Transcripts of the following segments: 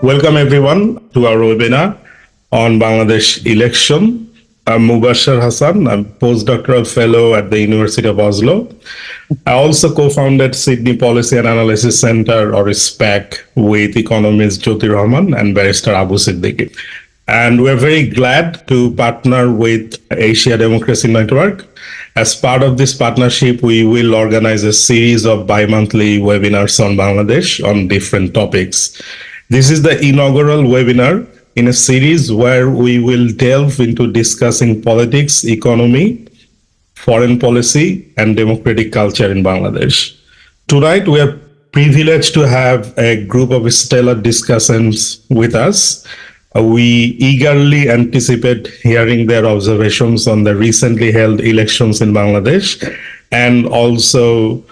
Welcome everyone to our webinar on Bangladesh election. I'm Mubashar Hasan. I'm postdoctoral fellow at the University of Oslo. I also co-founded Sydney Policy and Analysis Center, or SPAC, with economist Jyoti Rahman and barrister Abu Siddiqui. And we're very glad to partner with Asia Democracy Network. As part of this partnership, we will organize a series of bi-monthly webinars on Bangladesh on different topics. This is the inaugural webinar in a series where we will delve into discussing politics, economy, foreign policy, and democratic culture in Bangladesh. Tonight, we are privileged to have a group of stellar discussants with us. We eagerly anticipate hearing their observations on the recently held elections in Bangladesh and also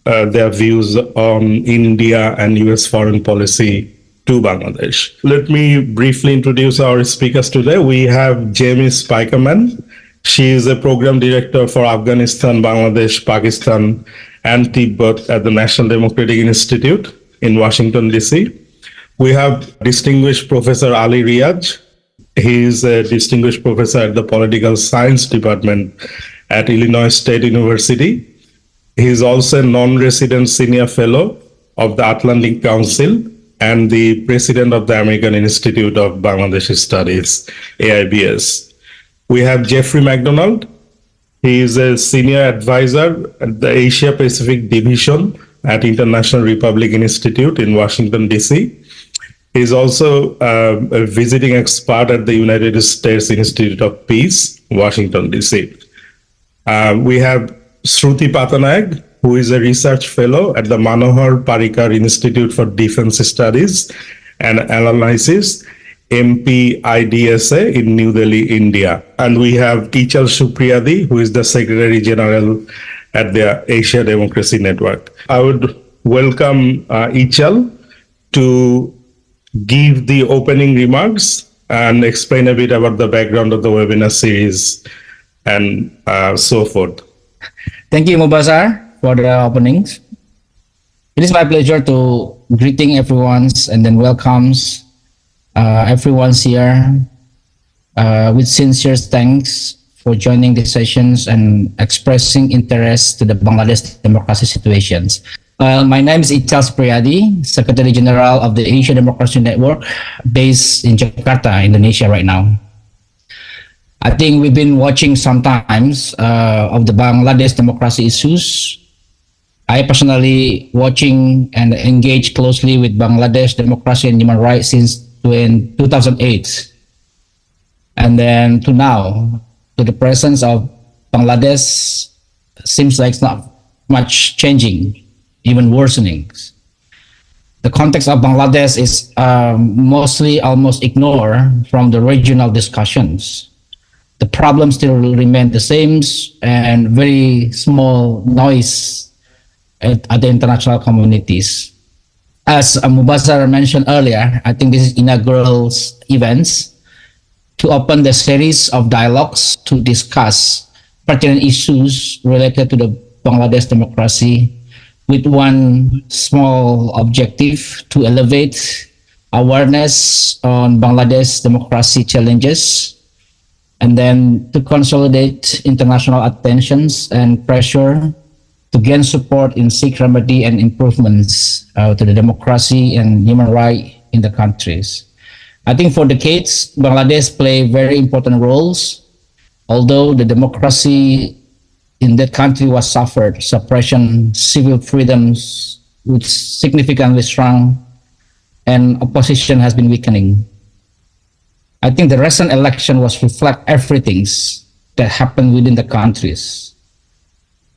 their views on India and US foreign policy to Bangladesh. Let me briefly introduce our speakers today. We have Jami Spykerman. She is a program director for Afghanistan, Bangladesh, Pakistan, and Tibet at the National Democratic Institute in Washington, D.C. We have distinguished Professor Ali Riaz. He is a distinguished professor at the Political Science Department at Illinois State University. He is also a non-resident senior fellow of the Atlantic Council and the president of the American Institute of Bangladeshi Studies, AIBS. We have Jeffrey Macdonald. He is a senior advisor at the Asia Pacific Division at International Republican Institute in Washington, D.C. He is also a visiting expert at the United States Institute of Peace, Washington, D.C. We have Shruti Pattanaik, who is a research fellow at the Manohar Parrikar Institute for Defense Studies and Analyses, MP-IDSA in New Delhi, India. And we have Ichal Supriadi, who is the Secretary General at the Asia Democracy Network. I would welcome Ichal to give the opening remarks and explain a bit about the background of the webinar series and so forth. Thank you, Mubashar, for the openings. It is my pleasure to greeting everyone's and then welcomes everyone's here with sincere thanks for joining the sessions and expressing interest to the Bangladesh democracy situations. My name is Ichal Supriadi, Secretary General of the Asia Democracy Network, based in Jakarta, Indonesia right now. I think we've been watching sometimes of the Bangladesh democracy issues. I personally watching and engage closely with Bangladesh democracy and human rights since 2008. And then to now, to the presence of Bangladesh, seems like it's not much changing, even worsening. The context of Bangladesh is mostly almost ignored from the regional discussions. The problems still remain the same and very small noise at the international communities. As Mubashar mentioned earlier, I think this is inaugural events to open the series of dialogues to discuss pertinent issues related to the Bangladesh democracy with one small objective: to elevate awareness on Bangladesh democracy challenges and then to consolidate international attentions and pressure to gain support in seek remedy and improvements to the democracy and human rights in the countries. I think for decades, Bangladesh played very important roles, although the democracy in that country was suffered suppression, civil freedoms which significantly shrunk, and opposition has been weakening. I think the recent election was reflect everything that happened within the countries.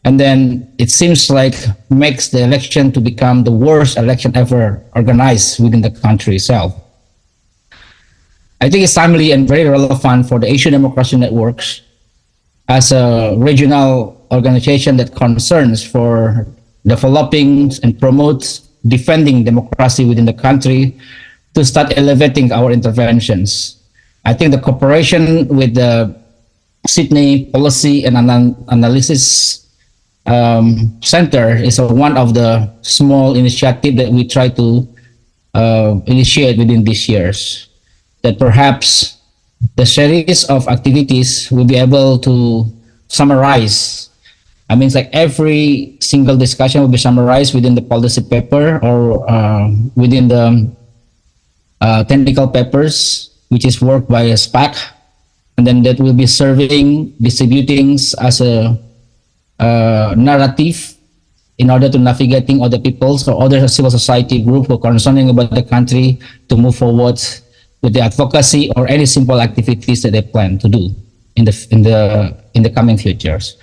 And then it seems like makes the election to become the worst election ever organized within the country itself. I think it's timely and very relevant for the Asian Democracy Networks as a regional organization that concerns for developing and promotes defending democracy within the country to start elevating our interventions. I think the cooperation with the Sydney Policy and Analyses Center is one of the small initiatives that we try to initiate within these years, that perhaps the series of activities will be able to summarize. I mean, it's like every single discussion will be summarized within the policy paper or within the technical papers, which is worked by a SPAC, and then that will be distributing as a narrative in order to navigating other peoples or other civil society group who are concerning about the country to move forward with the advocacy or any simple activities that they plan to do in the coming futures.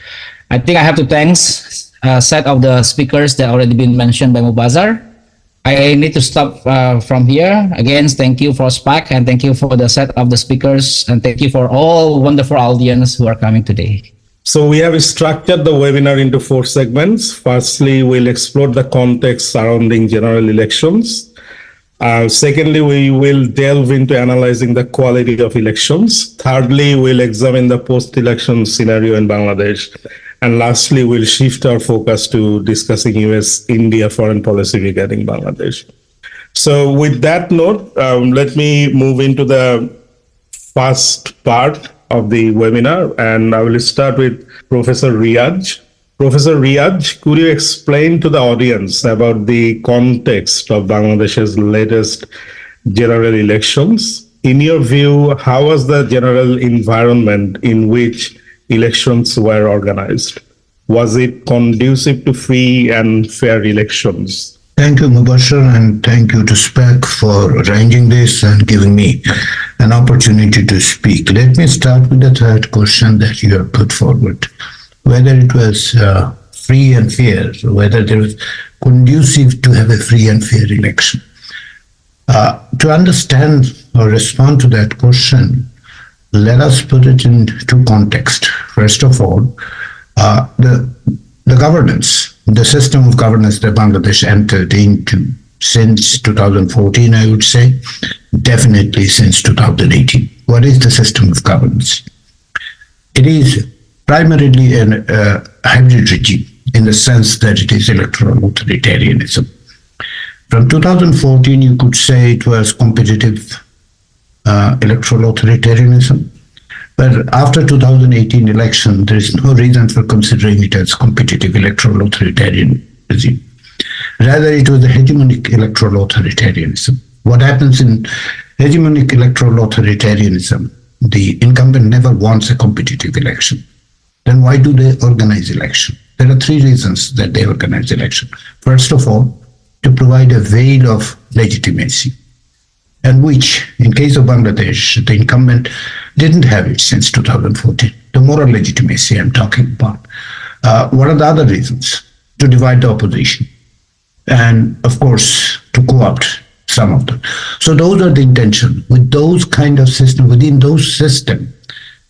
I think I have to thanks a set of the speakers that already been mentioned by Mubashar. I need to stop from here. Again, thank you for SPAC and thank you for the set of the speakers and thank you for all wonderful audience who are coming today. So we have structured the webinar into 4 segments. Firstly, we'll explore the context surrounding general elections. Secondly, we will delve into analyzing the quality of elections. Thirdly, we'll examine the post-election scenario in Bangladesh. And lastly, we'll shift our focus to discussing US-India foreign policy regarding Bangladesh. So with that note, let me move into the first part of the webinar, and I will start with Professor Riaz. Professor Riaz, could you explain to the audience about the context of Bangladesh's latest general elections? In your view, how was the general environment in which elections were organized? Was it conducive to free and fair elections? Thank you, Mubashar, and thank you to SPAC for arranging this and giving me an opportunity to speak. Let me start with the third question that you have put forward. Whether it was free and fair, whether there was conducive to have a free and fair election. To understand or respond to that question, let us put it into context. First of all, the governance, the system of governance that Bangladesh entered into since 2014, I would say, definitely since 2018. What is the system of governance? It is primarily a hybrid regime in the sense that it is electoral authoritarianism. From 2014, you could say it was competitive electoral authoritarianism. But after 2018 election, there is no reason for considering it as competitive electoral authoritarian regime. Rather, it was a hegemonic electoral authoritarianism. What happens in hegemonic electoral authoritarianism? The incumbent never wants a competitive election. Then why do they organize election? There are 3 reasons that they organize election. First of all, to provide a veil of legitimacy, and which, in case of Bangladesh, the incumbent didn't have it since 2014. The moral legitimacy I'm talking about. What are the other reasons? To divide the opposition. And, of course, to co-opt some of them. So those are the intention. With those kind of system, within those system,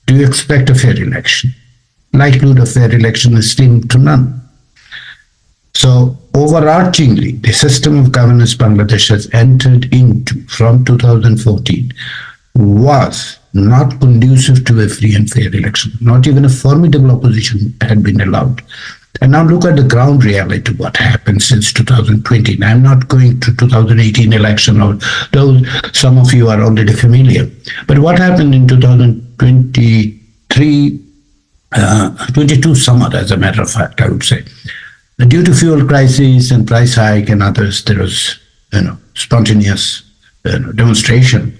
do you expect a fair election? Likelihood of fair election is slim to none. So overarchingly, the system of governance Bangladesh has entered into from 2014 was not conducive to a free and fair election. Not even a formidable opposition had been allowed. And now look at the ground reality, what happened since 2020. I'm not going to 2018 election, or those some of you are already familiar. But what happened in 2023, 22 summer, as a matter of fact, I would say. Due to fuel crisis and price hike and others, there was spontaneous demonstration.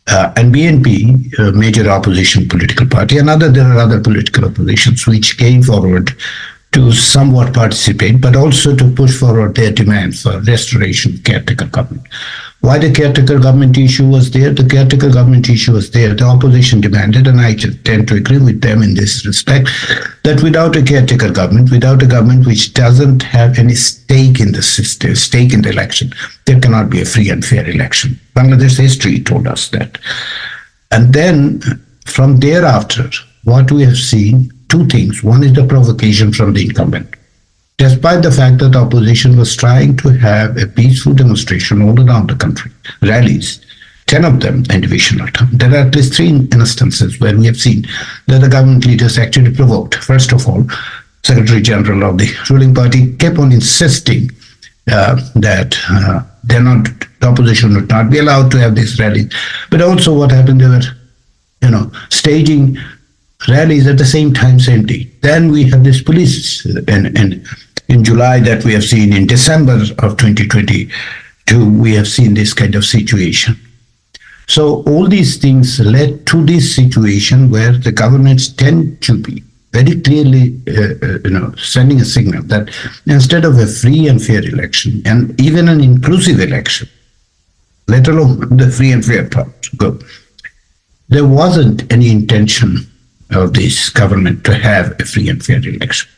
And BNP, a major opposition political party, and there are other political oppositions which came forward to somewhat participate, but also to push forward their demands for restoration of caretaker government. Why the caretaker government issue was there? The caretaker government issue was there. The opposition demanded, and I tend to agree with them in this respect, that without a caretaker government, without a government which doesn't have any stake in the system, stake in the election, there cannot be a free and fair election. Bangladesh history told us that. And then from thereafter, what we have seen, 2 things. One is the provocation from the incumbent. Despite the fact that the opposition was trying to have a peaceful demonstration all around the country, rallies, 10 of them in divisional term. There are at least 3 instances where we have seen that the government leaders actually provoked. First of all, Secretary General of the ruling party kept on insisting that they're not The opposition would not be allowed to have these rallies. But also what happened, they were, staging rallies at the same time, same day. Then we have this police in July that we have seen. In December of 2022, we have seen this kind of situation. So all these things led to this situation where the governments tend to be very clearly, sending a signal that instead of a free and fair election, and even an inclusive election, let alone the free and fair part, there wasn't any intention of this government to have a free and fair election.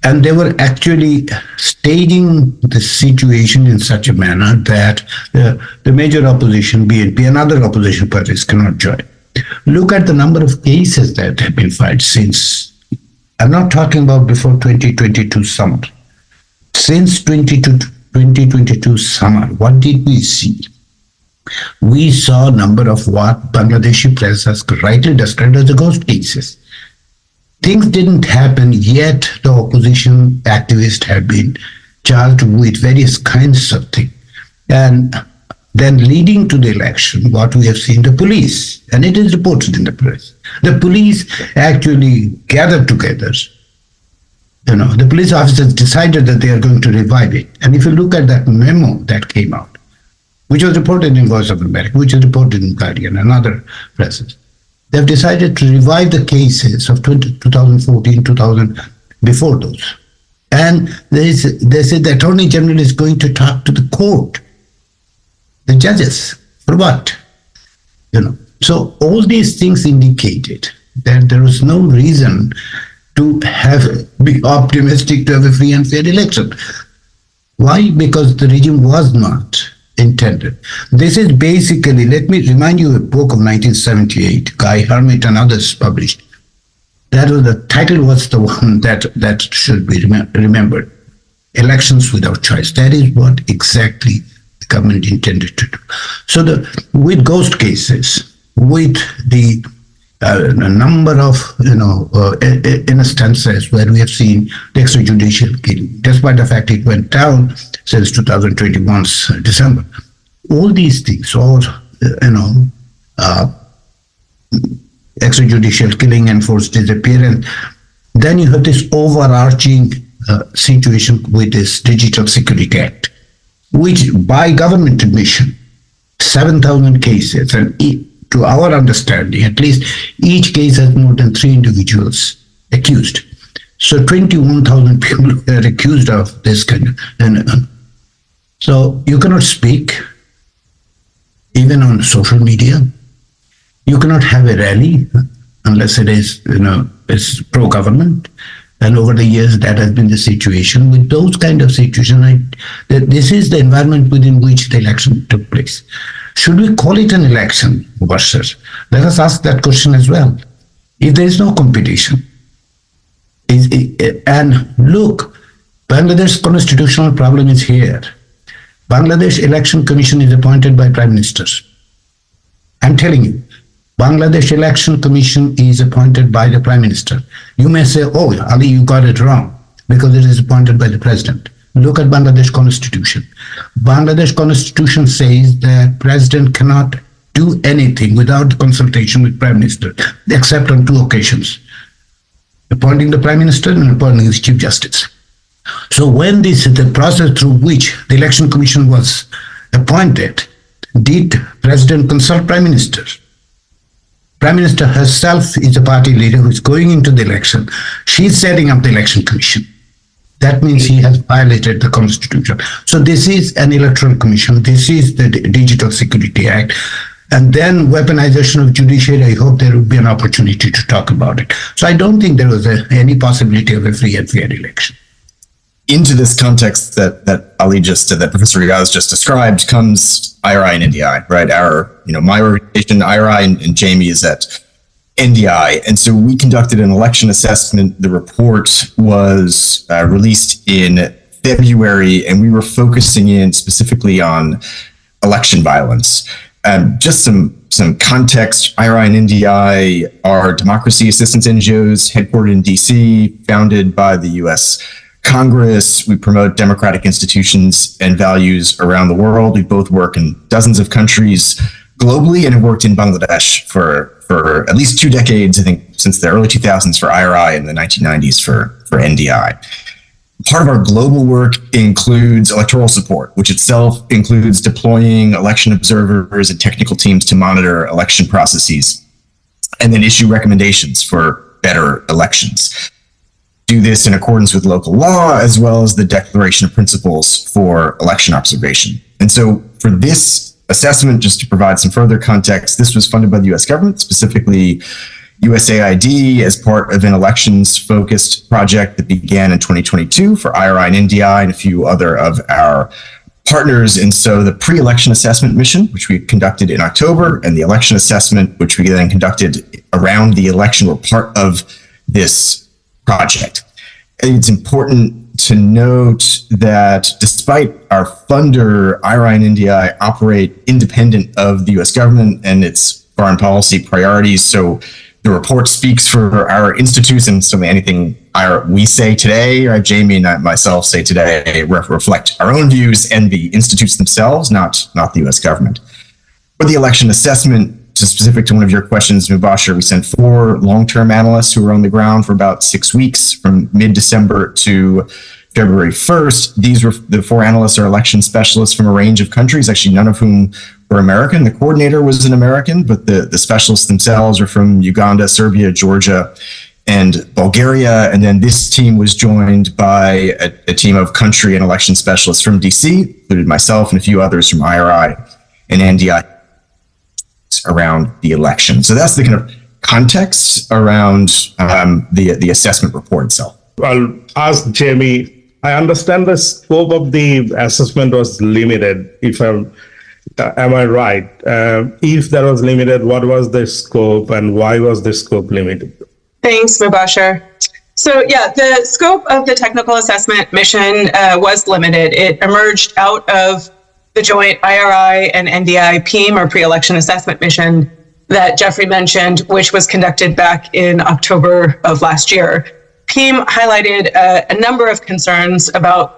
And they were actually staging the situation in such a manner that the major opposition, BNP, and other opposition parties cannot join. Look at the number of cases that have been filed since, I'm not talking about before 2022 summer. Since 2022 summer, what did we see? We saw a number of what Bangladeshi press has rightly described as the ghost cases. Things didn't happen yet. The opposition activists have been charged with various kinds of things. And then leading to the election, what we have seen, the police, and it is reported in the press, the police actually gathered together. The police officers decided that they are going to revive it. And if you look at that memo that came out, which was reported in Voice of America, which is reported in Guardian and other presses, they've decided to revive the cases of 2014, 2000, before those. And they said the Attorney General is going to talk to the court, the judges, for what? So all these things indicated that there was no reason to be optimistic to have a free and fair election. Why? Because the regime was not intended. This is basically, let me remind you a book of 1978, Guy Hermit and others published. The title was the one that should be remembered. Elections Without Choice. That is what exactly the government intended to do. So with ghost cases, with the number of instances where we have seen the extrajudicial killing, despite the fact it went down since 2021's December. All these things, extrajudicial killing, enforced disappearance. Then you have this overarching situation with this Digital Security Act, which by government admission, 7,000 cases, and to our understanding, at least each case has more than 3 individuals accused. So 21,000 people are accused of this kind of. So you cannot speak, even on social media. You cannot have a rally unless it is, it's pro-government. And over the years, that has been the situation. With those kind of situations, this is the environment within which the election took place. Should we call it an election, Mubashar? Let us ask that question as well. If there is no competition, and look, Bangladesh's constitutional problem is here. Bangladesh Election Commission is appointed by Prime Minister. I'm telling you, Bangladesh Election Commission is appointed by the Prime Minister. You may say, oh, Ali, you got it wrong, because it is appointed by the President. Look at Bangladesh Constitution. Bangladesh Constitution says that President cannot do anything without consultation with Prime Minister, except on 2 occasions, appointing the Prime Minister and appointing his Chief Justice. So when the process through which the Election Commission was appointed, did President consult Prime Minister? Prime Minister herself is a party leader who is going into the election. She's setting up the Election Commission. That means he has violated the Constitution. So this is an electoral commission. This is the Digital Security Act. And then weaponization of judiciary, I hope there will be an opportunity to talk about it. So I don't think there was any possibility of a free and fair election. Into this context that Ali that Professor Riaz just described comes IRI and NDI, right? My organization, IRI and Jami is at NDI. And so we conducted an election assessment. The report was released in February, and we were focusing in specifically on election violence. Just some context, IRI and NDI are democracy assistance NGOs headquartered in DC, founded by the US Congress. We promote democratic institutions and values around the world. We both work in dozens of countries globally and have worked in Bangladesh for at least 2 decades, I think since the early 2000s for IRI and the 1990s for NDI. Part of our global work includes electoral support, which itself includes deploying election observers and technical teams to monitor election processes and then issue recommendations for better elections. Do this in accordance with local law, as well as the Declaration of Principles for Election Observation. And so for this assessment, just to provide some further context, this was funded by the US government, specifically USAID, as part of an elections-focused project that began in 2022 for IRI and NDI and a few other of our partners. And so the pre-election assessment mission, which we conducted in October, and the election assessment, which we then conducted around the election, were part of this project. I think it's important to note that despite our funder, IRI and NDI operate independent of the US government and its foreign policy priorities. So the report speaks for our institutes, and so anything we say today, or Jamie and myself say today, reflect our own views and the institutes themselves, not the US government. For the election assessment, specific to one of your questions, Mubashar, we sent 4 long-term analysts who were on the ground for about 6 weeks from mid-December to February 1st. These were the 4 analysts are election specialists from a range of countries, actually none of whom were American. The coordinator was an American, but the specialists themselves are from Uganda, Serbia, Georgia, and Bulgaria. And then this team was joined by a team of country and election specialists from DC, included myself and a few others from IRI and NDI around the election. So that's the kind of context around the assessment report itself. I'll ask Jamie. I understand the scope of the assessment was limited. Am I right? If that was limited, what was the scope and why was the scope limited? Thanks, Mubashar. So yeah, the scope of the technical assessment mission was limited. It emerged out of the joint IRI and NDI PEAM, or pre-election assessment mission, that Geoffrey mentioned, which was conducted back in October of last year. PEAM highlighted a number of concerns about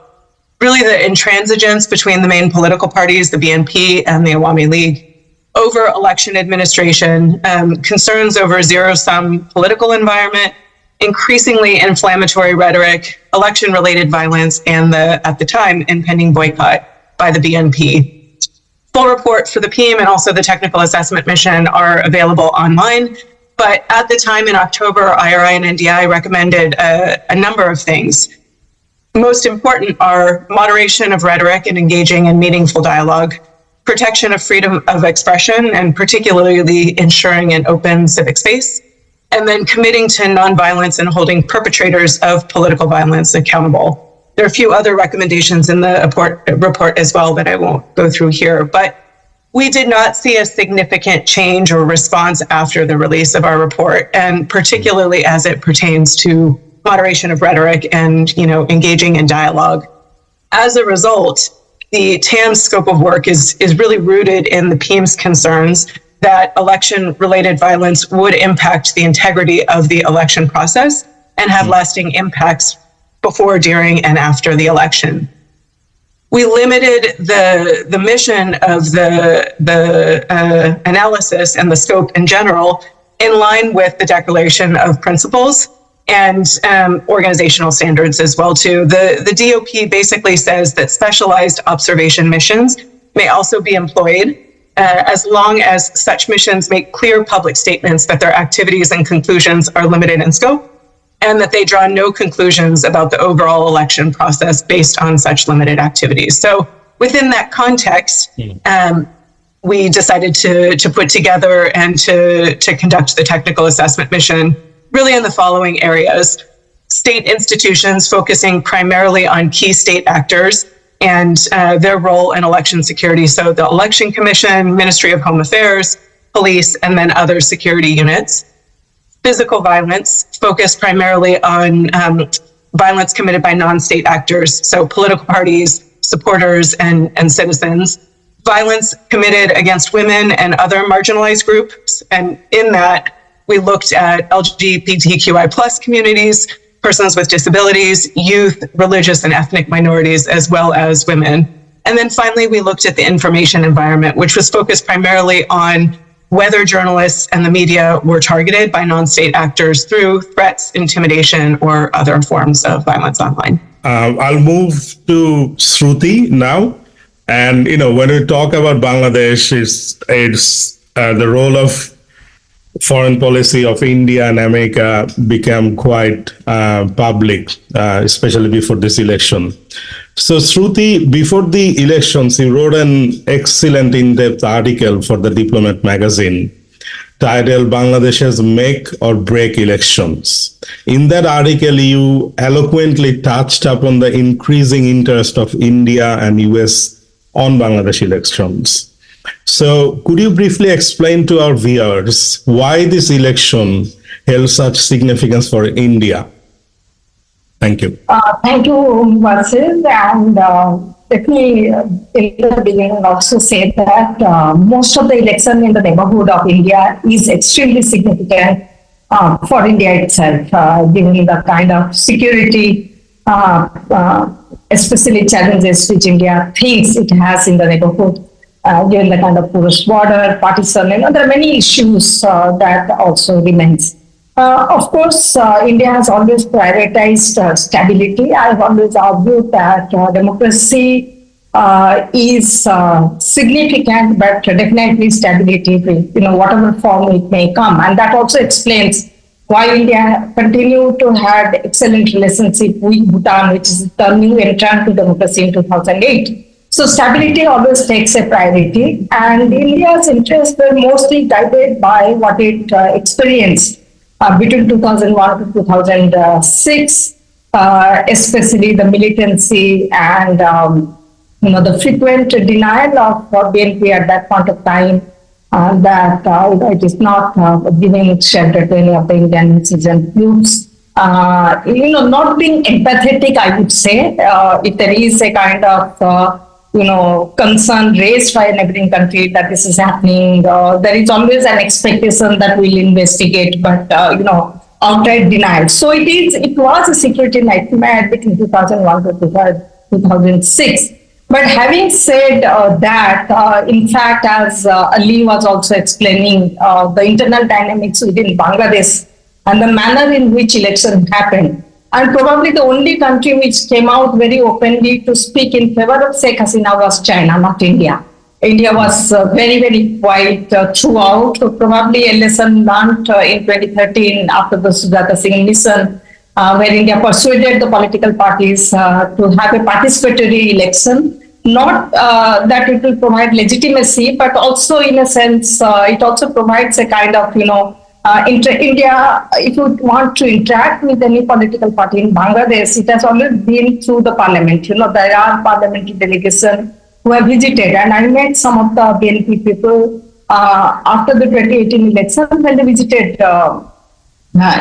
really the intransigence between the main political parties, the BNP and the Awami League, over election administration, concerns over zero-sum political environment, increasingly inflammatory rhetoric, election-related violence, and at the time, impending boycott by the BNP. Full reports for the PEAM and also the technical assessment mission are available online. But at the time in October, IRI and NDI recommended a number of things. Most important are moderation of rhetoric and engaging in meaningful dialogue, protection of freedom of expression, and particularly ensuring an open civic space, and then committing to nonviolence and holding perpetrators of political violence accountable. There are a few other recommendations in the report as well that I won't go through here, but we did not see a significant change or response after the release of our report, and particularly as it pertains to moderation of rhetoric and, engaging in dialogue. As a result, the TAM's scope of work is really rooted in the PEAM's concerns that election-related violence would impact the integrity of the election process and have lasting impacts before, during, and after the election. We limited the mission of the analysis and the scope in general in line with the Declaration of Principles and organizational standards as well too. The DOP basically says that specialized observation missions may also be employed as long as such missions make clear public statements that their activities and conclusions are limited in scope, and that they draw no conclusions about the overall election process based on such limited activities. So within that context, we decided to put together and to conduct the technical assessment mission really in the following areas: state institutions focusing primarily on key state actors and their role in election security. So the Election Commission, Ministry of Home Affairs, police, and then other security units. Physical violence, focused primarily on violence committed by non-state actors, so political parties, supporters, and citizens. Violence committed against women and other marginalized groups, and in that, we looked at LGBTQI+ communities, persons with disabilities, youth, religious and ethnic minorities, as well as women. And then finally, we looked at the information environment, which was focused primarily on whether journalists and the media were targeted by non-state actors through threats, intimidation, or other forms of violence online. I'll move to Shruti now. And, when we talk about Bangladesh, it's the role of foreign policy of India and America became quite public, especially before this election. So, Shruti, before the elections, you wrote an excellent in-depth article for the Diplomat magazine titled Bangladesh's Make or Break Elections. In that article, you eloquently touched upon the increasing interest of India and US on Bangladesh elections. So could you briefly explain to our viewers why this election held such significance for India? Thank you. Thank you, Mubashar. And let me, in the beginning, also say that most of the election in the neighborhood of India is extremely significant for India itself, given the kind of security, especially challenges which India thinks it has in the neighborhood, given the kind of porous border, partition, there are many issues that also remains. Of course, India has always prioritized stability. I have always argued that democracy is significant, but definitely stability will, whatever form it may come. And that also explains why India continued to have excellent relationship with Bhutan, which is the new entrant to democracy in 2008. So stability always takes a priority. And India's interests were mostly guided by what it experienced between 2001 to 2006, especially the militancy and the frequent denial of BNP at that point of time that it is not giving shelter to any of the Indian citizen groups. Not being empathetic, I would say, if there is a kind of concern raised by a neighboring country that this is happening. There is always an expectation that we'll investigate, but outright denial. So it was a security nightmare between 2001 to 2006. But having said that, in fact, as Ali was also explaining, the internal dynamics within Bangladesh and the manner in which election happened, and probably the only country which came out very openly to speak in favor of Sheikh Hasina was China, not India. India was very, very quiet throughout. Probably a lesson learned in 2013 after the Sujata Singh mission, where India persuaded the political parties to have a participatory election. Not that it will provide legitimacy, but also in a sense, it also provides a kind of, India, if you want to interact with any political party in Bangladesh, it has always been through the parliament. There are parliamentary delegations who have visited, and I met some of the BNP people after the 2018 election when they visited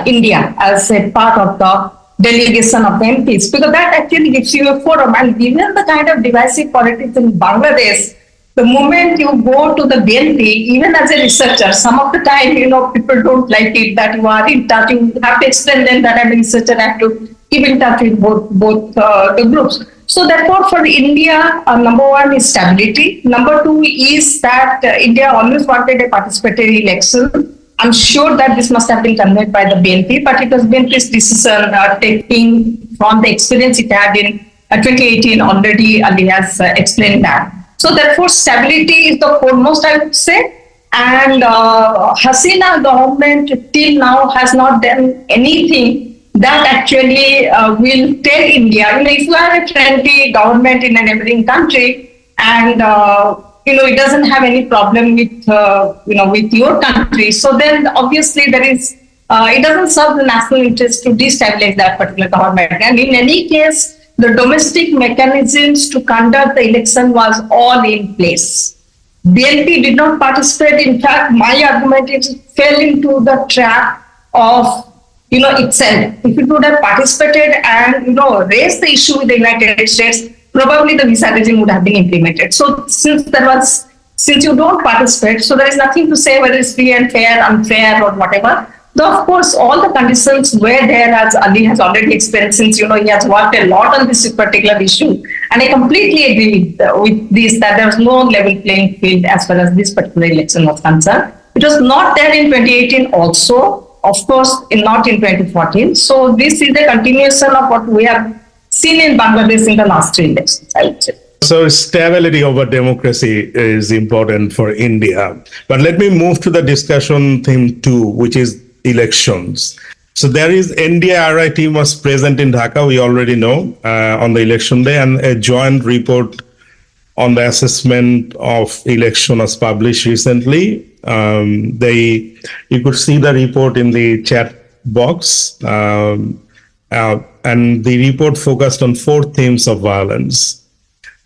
India as a part of the delegation of the MPs, because that actually gives you a forum. And given the kind of divisive politics in Bangladesh, the moment you go to the BNP, even as a researcher, some of the time, people don't like it that you are in touch. You have to explain them that I'm a researcher, I have to keep in touch with both the groups. So therefore, for India, number one is stability. Number two is that India always wanted a participatory election. I'm sure that this must have been conveyed by the BNP, but it was BNP's decision taking from the experience it had in 2018 already. Ali has explained that. So therefore, stability is the foremost, I would say. And Hasina government till now has not done anything that actually will tell India, if you are a friendly government in a neighboring country and it doesn't have any problem with with your country, so then obviously there is it doesn't serve the national interest to destabilize that particular government. And in any case, the domestic mechanisms to conduct the election was all in place. BNP did not participate. In fact, my argument is it fell into the trap of itself. If it would have participated and raised the issue with the United States, probably the visa regime would have been implemented. So since you don't participate, so there is nothing to say whether it's free and fair, unfair, or whatever. Though, of course, all the conditions were there, as Ali has already explained, since, he has worked a lot on this particular issue. And I completely agree with this, that there was no level playing field as far as this particular election was concerned. It was not there in 2018 also, of course, not in 2014. So this is a continuation of what we have seen in Bangladesh in the last 3 elections, I would say. So stability over democracy is important for India. But let me move to the discussion theme 2, which is elections. So there is NDI-RI team was present in Dhaka, we already know, on the election day, and a joint report on the assessment of election was published recently. You could see the report in the chat box, and the report focused on 4 themes of violence.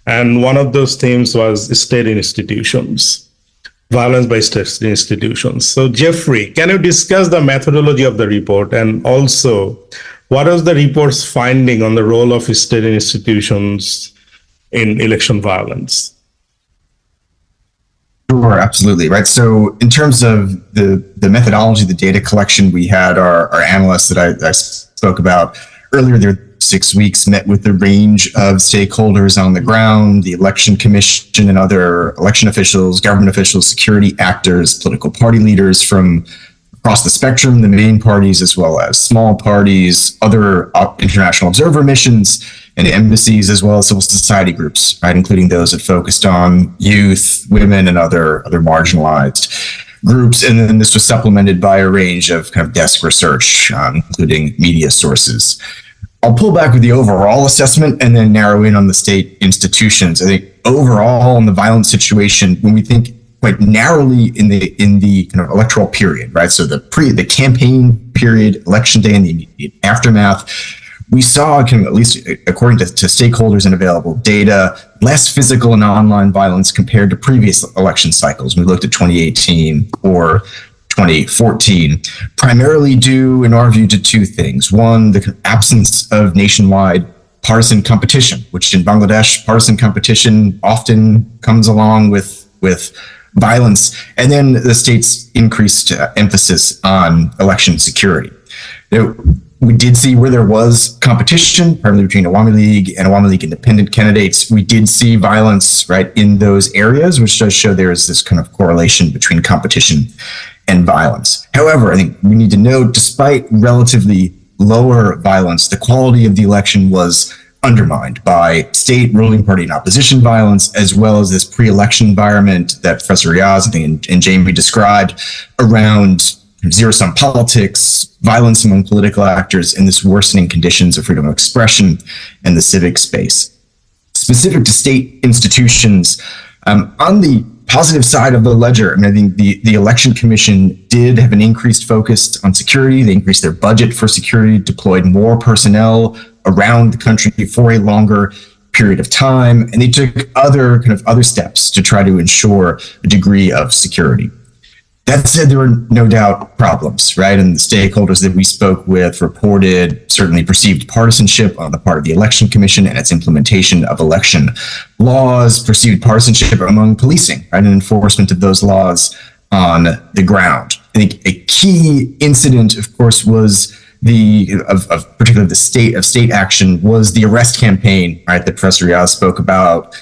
And one of those themes was state institutions. Violence by state institutions. So, Jeffrey, can you discuss the methodology of the report, and also what was the report's finding on the role of state institutions in election violence? Sure, absolutely. Right. So in terms of the methodology, the data collection, we had our analysts that I spoke about earlier. There 6 weeks, met with a range of stakeholders on the ground, the election commission and other election officials, government officials, security actors, political party leaders from across the spectrum, the main parties as well as small parties, other international observer missions and embassies, as well as civil society groups, right, including those that focused on youth, women, and other marginalized groups. And then this was supplemented by a range of kind of desk research, including media sources. I'll pull back with the overall assessment and then narrow in on the state institutions. I think overall in the violent situation, when we think quite narrowly in the kind of electoral period, right? So the campaign period, election day, and the immediate aftermath, we saw, at least according to stakeholders and available data, less physical and online violence compared to previous election cycles. We looked at 2018 or 2014, primarily due, in our view, to 2 things. One, the absence of nationwide partisan competition, which in Bangladesh, partisan competition often comes along with violence, and then the state's increased emphasis on election security. We did see where there was competition, primarily between Awami League and Awami League independent candidates. We did see violence, right, in those areas, which does show there is this kind of correlation between competition and violence. However, I think we need to note, despite relatively lower violence, the quality of the election was undermined by state ruling party and opposition violence, as well as this pre-election environment that Professor Riaz, I think, and Jamie described around zero-sum politics, violence among political actors, and this worsening conditions of freedom of expression and the civic space. Specific to state institutions, on the positive side of the ledger, I mean, I think the Election Commission did have an increased focus on security. They increased their budget for security, deployed more personnel around the country for a longer period of time, and they took other steps to try to ensure a degree of security. That said, there were no doubt problems, right? And the stakeholders that we spoke with reported certainly perceived partisanship on the part of the Election Commission and its implementation of election laws, perceived partisanship among policing, right, and enforcement of those laws on the ground. I think a key incident, of course, was particularly the state action was the arrest campaign, right, that Professor Riaz spoke about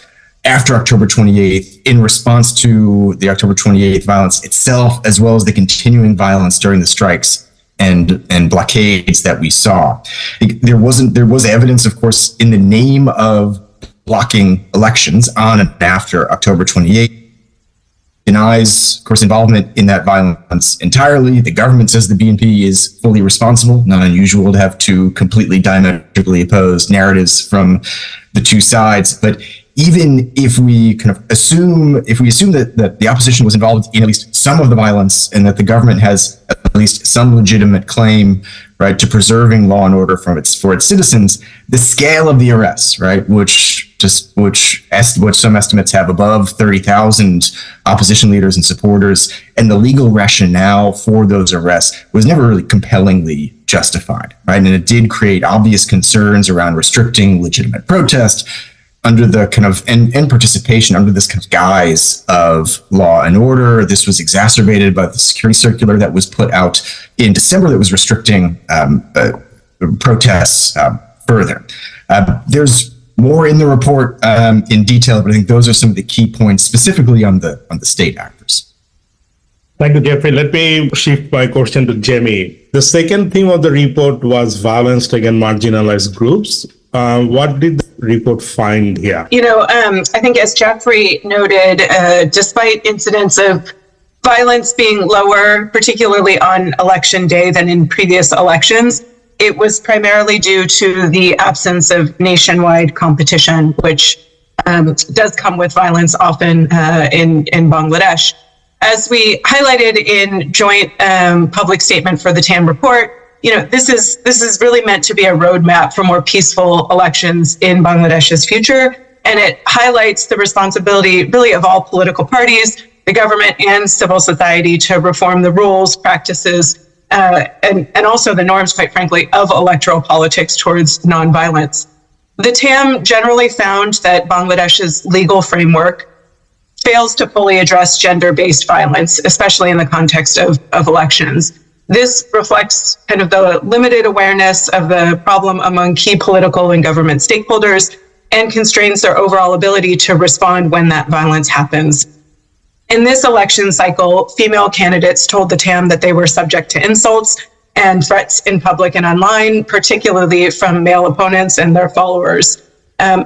after October 28th, in response to the October 28th violence itself, as well as the continuing violence during the strikes and blockades that we saw. There was evidence, of course, in the name of blocking elections on and after October 28th. Denies, of course, involvement in that violence entirely. The government says the BNP is fully responsible. Not unusual to have 2 completely diametrically opposed narratives from the 2 sides, but even if we assume that the opposition was involved in at least some of the violence and that the government has at least some legitimate claim, right, to preserving law and order for its citizens, the scale of the arrests, right, which some estimates have above 30,000 opposition leaders and supporters, and the legal rationale for those arrests was never really compellingly justified, right? And it did create obvious concerns around restricting legitimate protest, under the kind of and participation under this kind of guise of law and order. This was exacerbated by the security circular that was put out in December that was restricting protests further. There's more in the report in detail, but I think those are some of the key points specifically on the state actors. Thank you, Jeffrey. Let me shift my question to Jami. The second theme of the report was violence against marginalized groups. What did the report find here? I think as Jeffrey noted, despite incidents of violence being lower, particularly on election day than in previous elections, it was primarily due to the absence of nationwide competition, which does come with violence often in Bangladesh. As we highlighted in joint public statement for the TAM report, this is really meant to be a roadmap for more peaceful elections in Bangladesh's future, and it highlights the responsibility really of all political parties, the government and civil society to reform the rules, practices, and also the norms, quite frankly, of electoral politics towards nonviolence. The TAM generally found that Bangladesh's legal framework fails to fully address gender-based violence, especially in the context of elections. This reflects kind of the limited awareness of the problem among key political and government stakeholders and constrains their overall ability to respond when that violence happens. In this election cycle, female candidates told the TAM that they were subject to insults and threats in public and online, particularly from male opponents and their followers.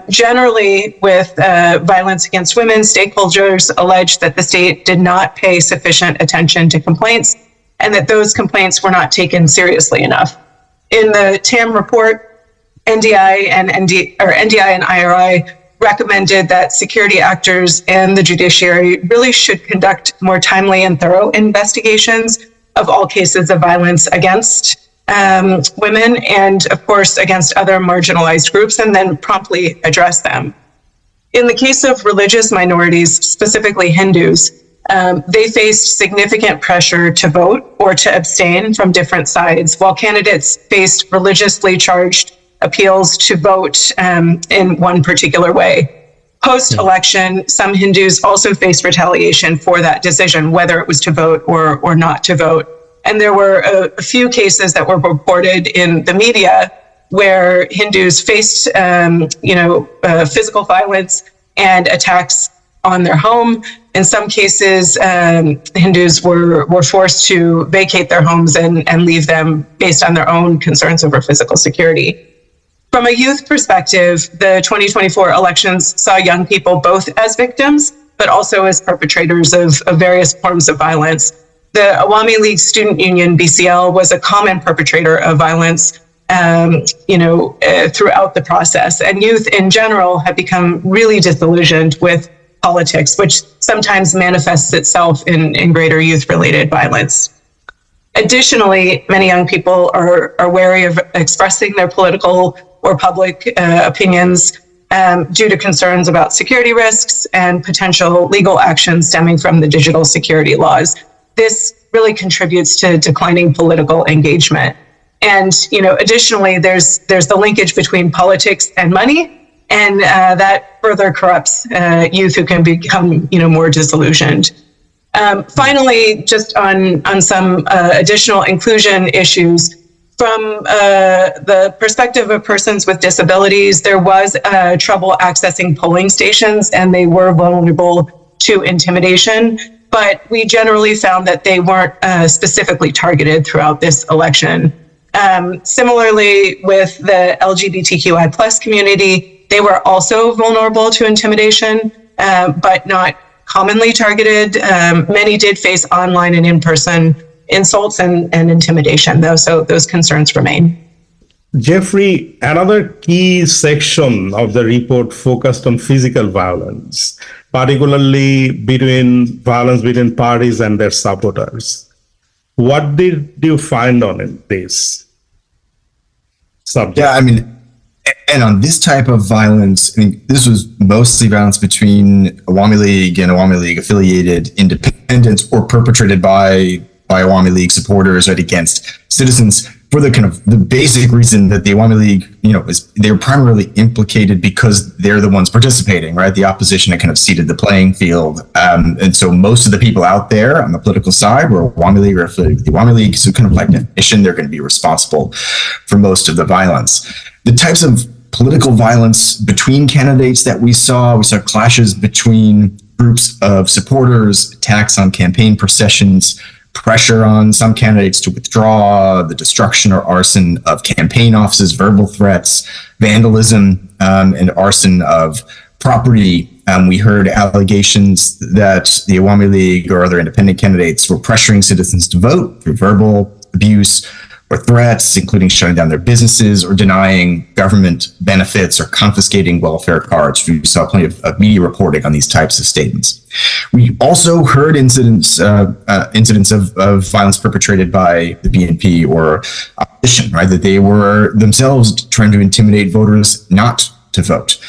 Generally, with violence against women, stakeholders alleged that the state did not pay sufficient attention to complaints and that those complaints were not taken seriously enough. In the TAM report, NDI and IRI recommended that security actors and the judiciary really should conduct more timely and thorough investigations of all cases of violence against women and, of course, against other marginalized groups, and then promptly address them. In the case of religious minorities, specifically Hindus, they faced significant pressure to vote or to abstain from different sides, while candidates faced religiously charged appeals to vote in one particular way. Post-election, some Hindus also faced retaliation for that decision, whether it was to vote or not to vote. And there were a few cases that were reported in the media where Hindus faced, physical violence and attacks on their home. In some cases, Hindus were forced to vacate their homes and leave them based on their own concerns over physical security. From a youth perspective, the 2024 elections saw young people both as victims, but also as perpetrators of various forms of violence. The Awami League Student Union, BCL, was a common perpetrator of violence, throughout the process. And youth in general have become really disillusioned with politics, which sometimes manifests itself in greater youth-related violence. Additionally, many young people are wary of expressing their political or public opinions due to concerns about security risks and potential legal action stemming from the digital security laws. This really contributes to declining political engagement. And, additionally, there's the linkage between politics and money, and that further corrupts youth who can become, more disillusioned. Finally, just on some additional inclusion issues, from the perspective of persons with disabilities, there was trouble accessing polling stations, and they were vulnerable to intimidation. But we generally found that they weren't specifically targeted throughout this election. Similarly, with the LGBTQI plus community, they were also vulnerable to intimidation, but not commonly targeted. Many did face online and in-person insults and intimidation, though, so those concerns remain. Jeffrey, another key section of the report focused on physical violence, particularly violence between parties and their supporters. What did you find on this subject? Yeah, and on this type of violence, this was mostly violence between Awami League and Awami League affiliated independents or perpetrated by Awami League supporters, right, against citizens. for the kind of the basic reason that the Awami League, they're primarily implicated because they're the ones participating, right? The opposition had kind of seeded the playing field. And so most of the people out there on the political side were Awami League or affiliated with the Awami League. So kind of like definition, they're going to be responsible for most of the violence. The types of political violence between candidates that we saw clashes between groups of supporters, attacks on campaign processions, pressure on some candidates to withdraw, the destruction or arson of campaign offices, verbal threats, vandalism, and arson of property. We heard allegations that the Awami League or other independent candidates were pressuring citizens to vote through verbal abuse or threats, including shutting down their businesses or denying government benefits or confiscating welfare cards. We saw plenty of media reporting on these types of statements. We also heard incidents of violence perpetrated by the BNP or opposition, right? That they were themselves trying to intimidate voters not to vote.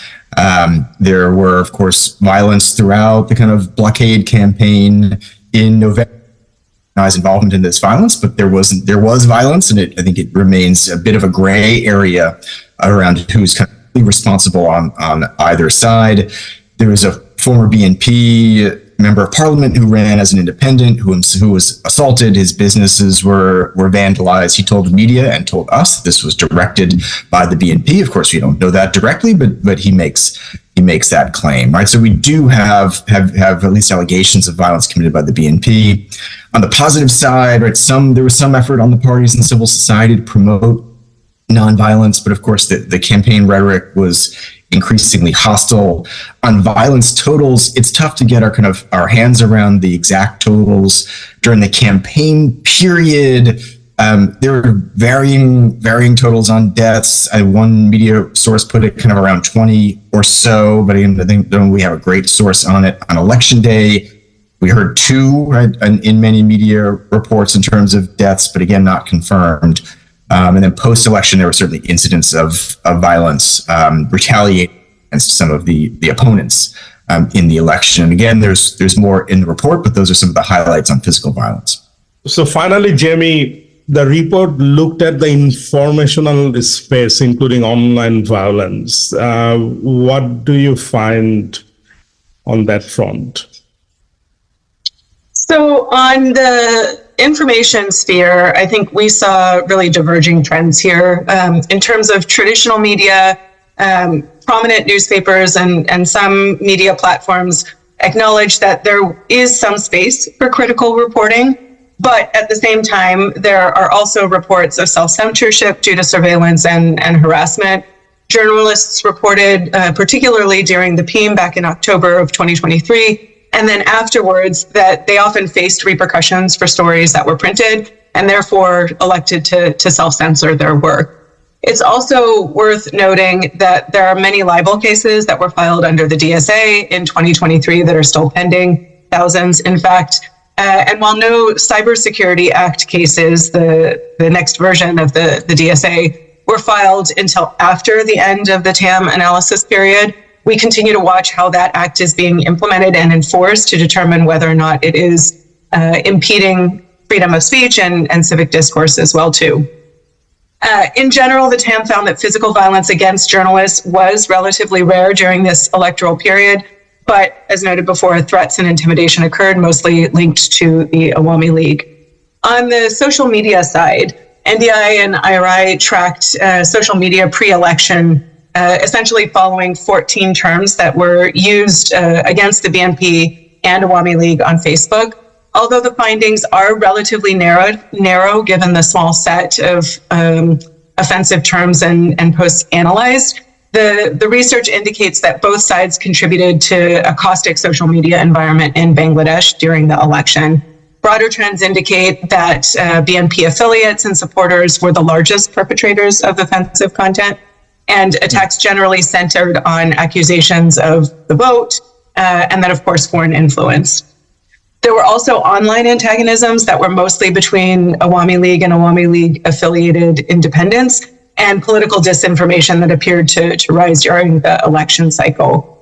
There were, of course, violence throughout the kind of blockade campaign in November. Involvement in this violence, but there was violence, and I think it remains a bit of a gray area around who's kind of responsible on either side. There was a former BNP member of parliament who ran as an independent who was assaulted. His businesses were vandalized. He told the media and told us this was directed by the BNP. Of course, we don't know that directly, but he makes that claim, right? So we do have at least allegations of violence committed by the BNP. On the positive side, right, there was some effort on the parties and civil society to promote nonviolence, but of course the campaign rhetoric was increasingly hostile. On violence totals, it's tough to get our hands around the exact totals during the campaign period. There were varying totals on deaths. One media source put it kind of around 20 or so, but again, I think we have a great source on it. On election day, we heard 2, right, in many media reports in terms of deaths, but again, not confirmed. And then post-election, there were certainly incidents of violence, retaliating against some of the opponents in the election. And again, there's more in the report, but those are some of the highlights on physical violence. So finally, Jamie, the report looked at the informational space, including online violence. What do you find on that front? So on the information sphere, I think we saw really diverging trends here. In terms of traditional media, prominent newspapers and some media platforms acknowledge that there is some space for critical reporting. But at the same time, there are also reports of self-censorship due to surveillance and harassment. Journalists reported, particularly during the PM back in October of 2023, and then afterwards, that they often faced repercussions for stories that were printed and therefore elected to self-censor their work. It's also worth noting that there are many libel cases that were filed under the DSA in 2023 that are still pending, thousands in fact. And while no Cybersecurity Act cases, the next version of the DSA, were filed until after the end of the TAM analysis period, we continue to watch how that act is being implemented and enforced to determine whether or not it is impeding freedom of speech and civic discourse as well too. In general, the TAM found that physical violence against journalists was relatively rare during this electoral period. But as noted before, threats and intimidation occurred, mostly linked to the Awami League. On the social media side, NDI and IRI tracked social media pre-election, essentially following 14 terms that were used against the BNP and Awami League on Facebook. Although the findings are relatively narrow given the small set of offensive terms and posts analyzed, the research indicates that both sides contributed to a caustic social media environment in Bangladesh during the election. Broader trends indicate that BNP affiliates and supporters were the largest perpetrators of offensive content, and attacks generally centered on accusations of the vote, and then, of course, foreign influence. There were also online antagonisms that were mostly between Awami League and Awami League affiliated independents, and political disinformation that appeared to rise during the election cycle.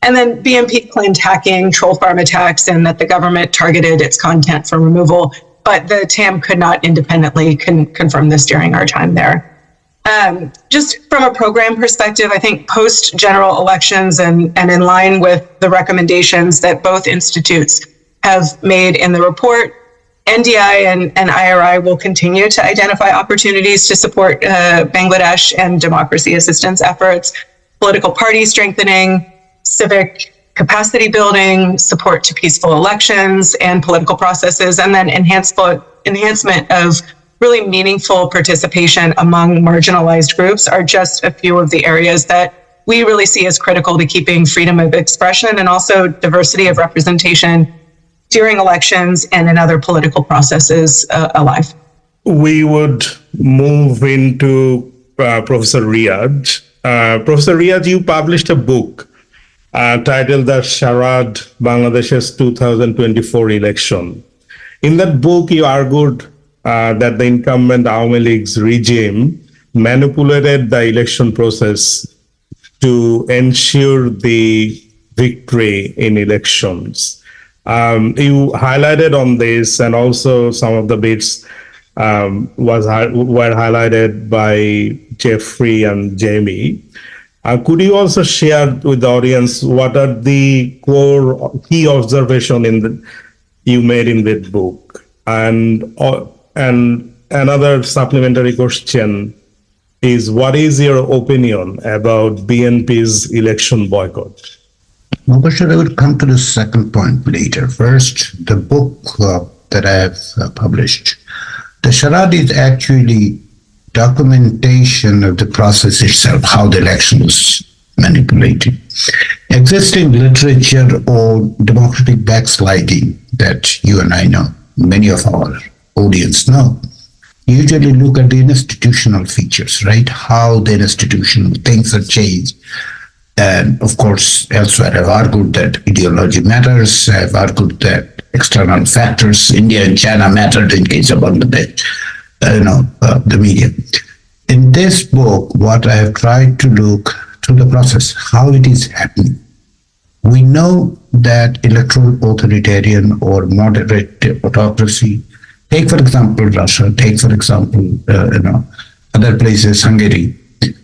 And then BNP claimed hacking, troll farm attacks, and that the government targeted its content for removal. but the TAM could not independently confirm this during our time there. Just from a program perspective, I think post general elections and in line with the recommendations that both institutes have made in the report, NDI and IRI will continue to identify opportunities to support Bangladesh and democracy assistance efforts, political party strengthening, civic capacity building, support to peaceful elections and political processes, and then enhancement of really meaningful participation among marginalized groups are just a few of the areas that we really see as critical to keeping freedom of expression and also diversity of representation during elections and in other political processes alive. We would move into Professor Riaz. Professor Riaz, you published a book titled The Charade, Bangladesh's 2024 Election. In that book, you argued that the incumbent Awami League's regime manipulated the election process to ensure the victory in elections. You highlighted on this, and also some of the bits were highlighted by Jeffrey and Jamie. Could you also share with the audience what are the core key observations you made in that book? And another supplementary question is, what is your opinion about BNP's election boycott? Mubashar, I will come to the second point later. First, the book that I have published. The charade is actually documentation of the process itself, how the election was manipulated. Existing literature on democratic backsliding that you and I know, many of our audience know, usually look at the institutional features, right? How the institutional things are changed. And of course, elsewhere I've argued that ideology matters. I've argued that external factors, India and China, mattered in case of Bangladesh, the media. In this book, what I have tried to look through the process, how it is happening. We know that electoral authoritarian or moderate autocracy, take for example Russia, take for example other places, Hungary.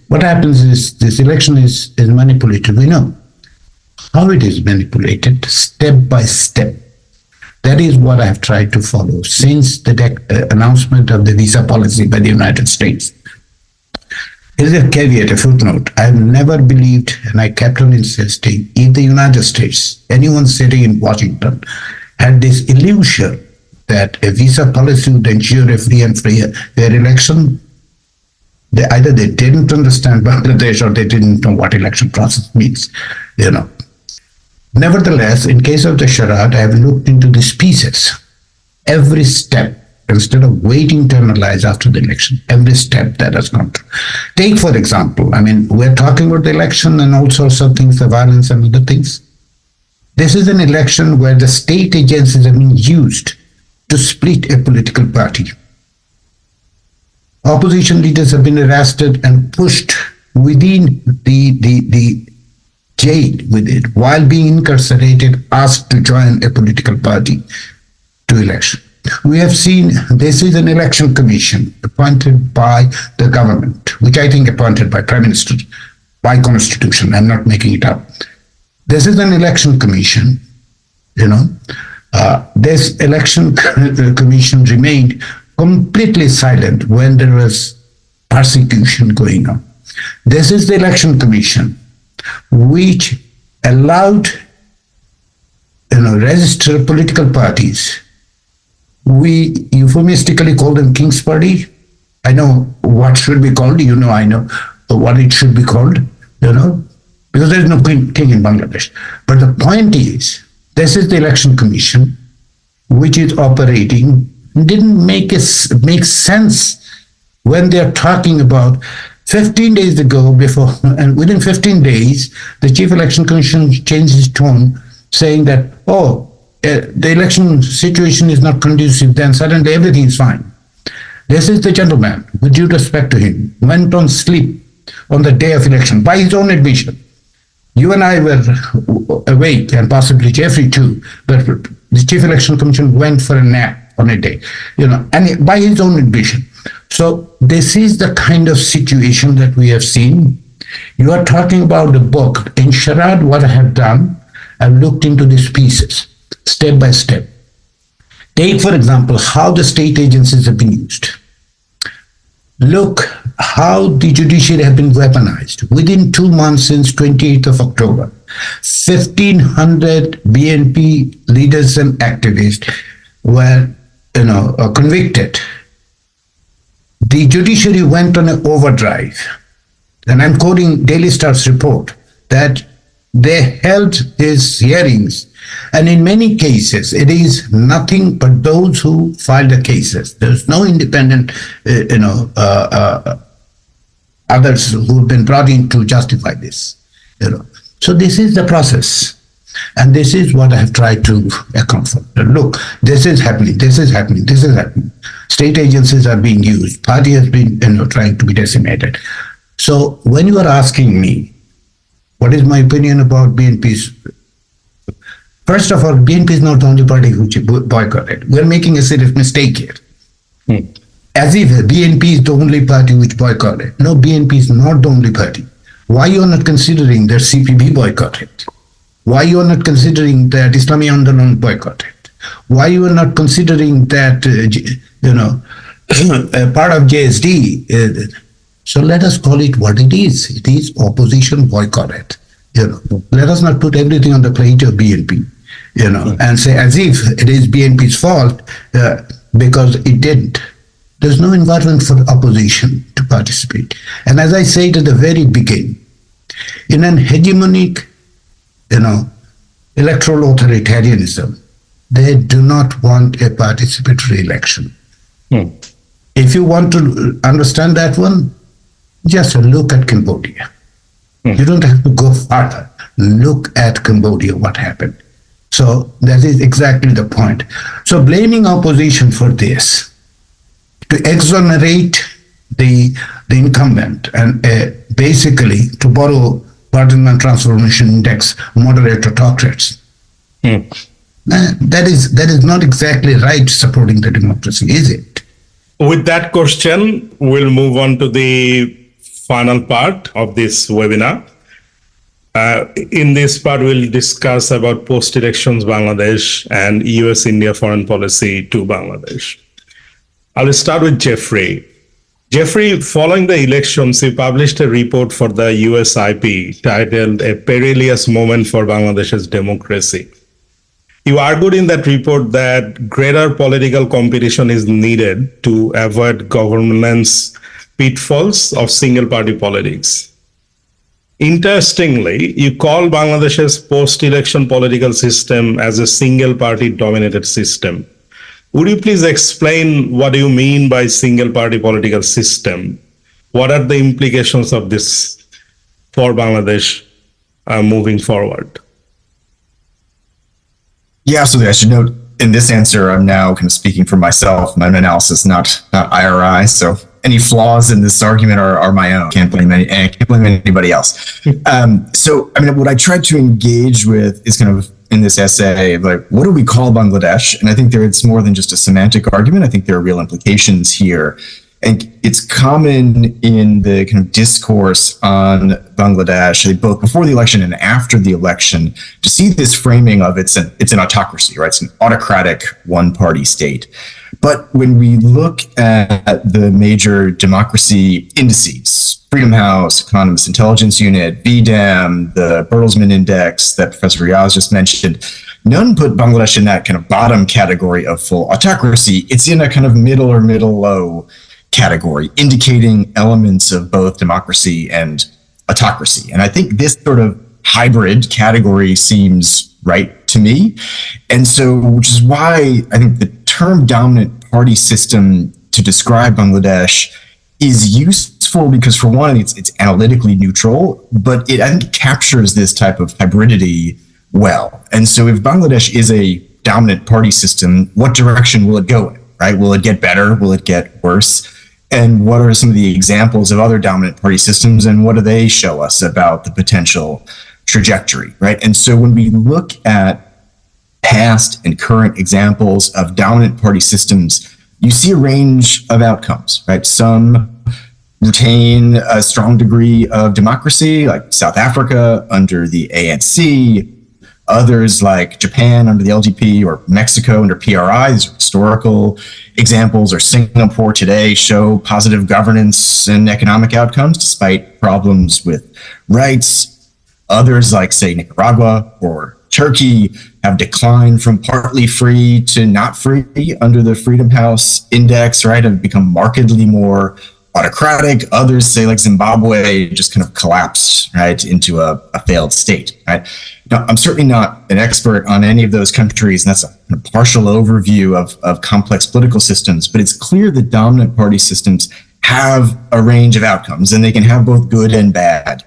What happens is this election is manipulated. We know how it is manipulated step by step. That is what I have tried to follow since the announcement of the visa policy by the United States. Here's a caveat, a footnote. I have never believed, and I kept on insisting, if the United States, anyone sitting in Washington, had this illusion that a visa policy would ensure a free and fair election, either they didn't understand Bangladesh or they didn't know what election process means, Nevertheless, in case of the charade, I have looked into these pieces. Every step, instead of waiting to analyze after the election, every step that has gone through. Take, for example, we're talking about the election and all sorts of things, the violence and other things. This is an election where the state agencies have been used to split a political party. Opposition leaders have been arrested and pushed within the jail with it, while being incarcerated, asked to join a political party to election. We have seen this is an election commission appointed by the government, which I think appointed by Prime Minister by Constitution. I'm not making it up. This is an election commission, this election commission remained completely silent when there was persecution going on. This is the election commission which allowed registered political parties. We euphemistically call them King's Party. I know what should be called, I know what it should be called, because there is no king in Bangladesh. But the point is, this is the election commission which is operating, didn't make sense when they are talking about 15 days ago before, and within 15 days, the Chief Election Commission changed his tone, saying that, the election situation is not conducive, then suddenly everything is fine. This is the gentleman, with due respect to him, went on sleep on the day of election, by his own admission. You and I were awake, and possibly Jeffrey too, but the Chief Election Commission went for a nap on a day, and by his own admission. So this is the kind of situation that we have seen. You are talking about the book. In Sharad, what I have done, I've looked into these pieces, step by step. Take, for example, how the state agencies have been used. Look how the judiciary have been weaponized. Within 2 months since 28th of October, 1,500 BNP leaders and activists were, convicted. The judiciary went on an overdrive. And I'm quoting Daily Star's report that they held these hearings, and in many cases, it is nothing but those who filed the cases. There's no independent, others who've been brought in to justify this. So this is the process, and this is what I have tried to account for. Look, this is happening. This is happening. This is happening. State agencies are being used. Party has been, trying to be decimated. So when you are asking me, what is my opinion about BNP's? First of all, BNP is not the only party which boycotted. We're making a serious mistake here. As if BNP is the only party which boycotted. No, BNP is not the only party. Why you are not considering that CPB boycotted? Why you are not considering that Islami Andolan boycotted? Why you are not considering that, part of JSD? So let us call it what it is. It is opposition boycotted. Let us not put everything on the plate of BNP, and say as if it is BNP's fault because it didn't. There's no environment for opposition to participate. And as I said at the very beginning, in an hegemonic, electoral authoritarianism, they do not want a participatory election. If you want to understand that one, just look at Cambodia. You don't have to go further. Look at Cambodia, what happened. So that is exactly the point. So blaming opposition for this, to exonerate the incumbent and basically, to borrow Pardon and Transformation Index, moderate autocrats, that is not exactly right supporting the democracy, is it? With that question, we'll move on to the final part of this webinar. In this part, we'll discuss about post-elections Bangladesh and US-India foreign policy to Bangladesh. I'll start with Jeffrey. Jeffrey, following the elections, you published a report for the USIP titled A Perilous Moment for Bangladesh's Democracy. You argued in that report that greater political competition is needed to avoid governance pitfalls of single-party politics. Interestingly, you call Bangladesh's post-election political system as a single-party dominated system. Would you please explain what you mean by single-party political system? What are the implications of this for Bangladesh moving forward? Yeah, absolutely. I should note in this answer, I'm now kind of speaking for myself, my own analysis, not IRI. So any flaws in this argument are my own. Can't blame anybody else. What I tried to engage with is kind of in this essay, like, what do we call Bangladesh? And I think it's more than just a semantic argument. I think there are real implications here. And it's common in the kind of discourse on Bangladesh, both before the election and after the election, to see this framing of it's an autocracy, right? It's an autocratic one-party state. But when we look at the major democracy indices, Freedom House, Economist Intelligence Unit, BDAM, the Bertelsmann Index that Professor Riaz just mentioned, none put Bangladesh in that kind of bottom category of full autocracy. It's in a kind of middle or middle-low category, indicating elements of both democracy and autocracy. And I think this sort of hybrid category seems right to me. And so, which is why I think the term dominant party system to describe Bangladesh is useful because, for one, it's analytically neutral, but I think it captures this type of hybridity well. And so if Bangladesh is a dominant party system, what direction will it go in, right? Will it get better? Will it get worse? And what are some of the examples of other dominant party systems, and what do they show us about the potential trajectory, right? And so when we look at past and current examples of dominant party systems, you see a range of outcomes, right? Some retain a strong degree of democracy, like South Africa under the ANC, others like Japan under the LDP or Mexico under PRI. These are historical examples, or Singapore today show positive governance and economic outcomes despite problems with rights. Others like, say, Nicaragua or Turkey have declined from partly free to not free under the Freedom House Index, right, have become markedly more autocratic. Others, say like Zimbabwe, just kind of collapsed, right, into a failed state, right? Now, I'm certainly not an expert on any of those countries, and that's a partial overview of complex political systems, but it's clear that dominant party systems have a range of outcomes, and they can have both good and bad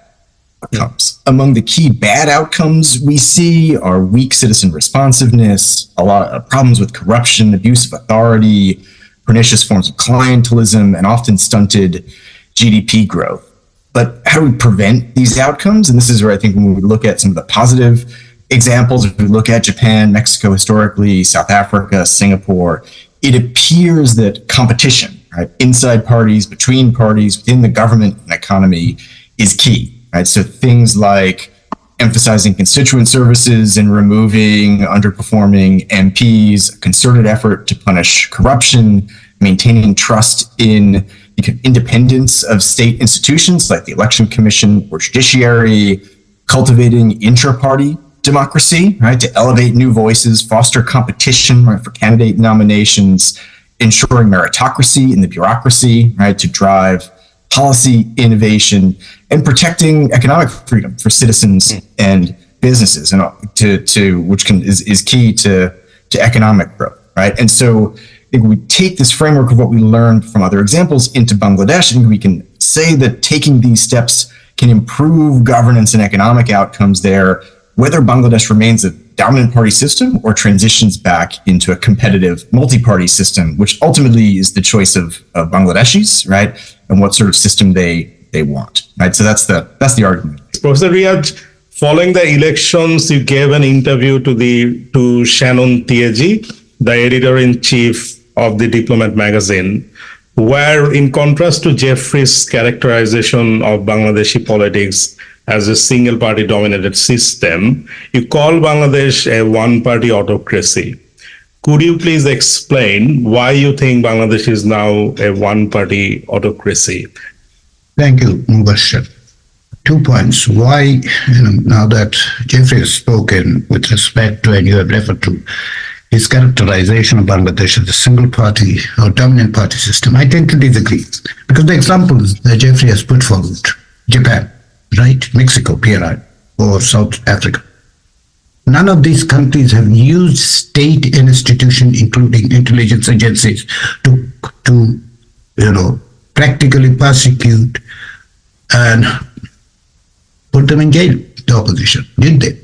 outcomes. Among the key bad outcomes we see are weak citizen responsiveness, a lot of problems with corruption, abuse of authority, pernicious forms of clientelism, and often stunted GDP growth. But how do we prevent these outcomes? And this is where I think when we look at some of the positive examples, if we look at Japan, Mexico historically, South Africa, Singapore, it appears that competition, right, inside parties, between parties, within the government and economy is key, right? So things like emphasizing constituent services and removing underperforming MPs, a concerted effort to punish corruption, maintaining trust in the independence of state institutions like the Election Commission or judiciary, cultivating intra-party democracy, right, to elevate new voices, foster competition, right, for candidate nominations, ensuring meritocracy in the bureaucracy, right, to drive policy innovation, and protecting economic freedom for citizens and businesses, and is key to economic growth, right? And so if we take this framework of what we learned from other examples into Bangladesh, I think we can say that taking these steps can improve governance and economic outcomes there, whether Bangladesh remains a dominant party system or transitions back into a competitive multi-party system, which ultimately is the choice of Bangladeshis, right? And what sort of system they want, right? So that's the argument. Professor Riaz, following the elections, you gave an interview to Shannon Tieji, the editor-in-chief of the Diplomat magazine, where, in contrast to Geoffrey's characterization of Bangladeshi politics as a single-party dominated system, you call Bangladesh a one-party autocracy. Could you please explain why you think Bangladesh is now a one-party autocracy? Thank you, Mubashar. 2 points. Why, now that Geoffrey has spoken with respect to, and you have referred to, his characterization of Bangladesh as a single party or dominant party system, I tend to disagree. Because the examples that Geoffrey has put forward, Japan, right, Mexico, PRI, or South Africa, none of these countries have used state institutions, including intelligence agencies, to practically persecute and put them in jail, the opposition, did they?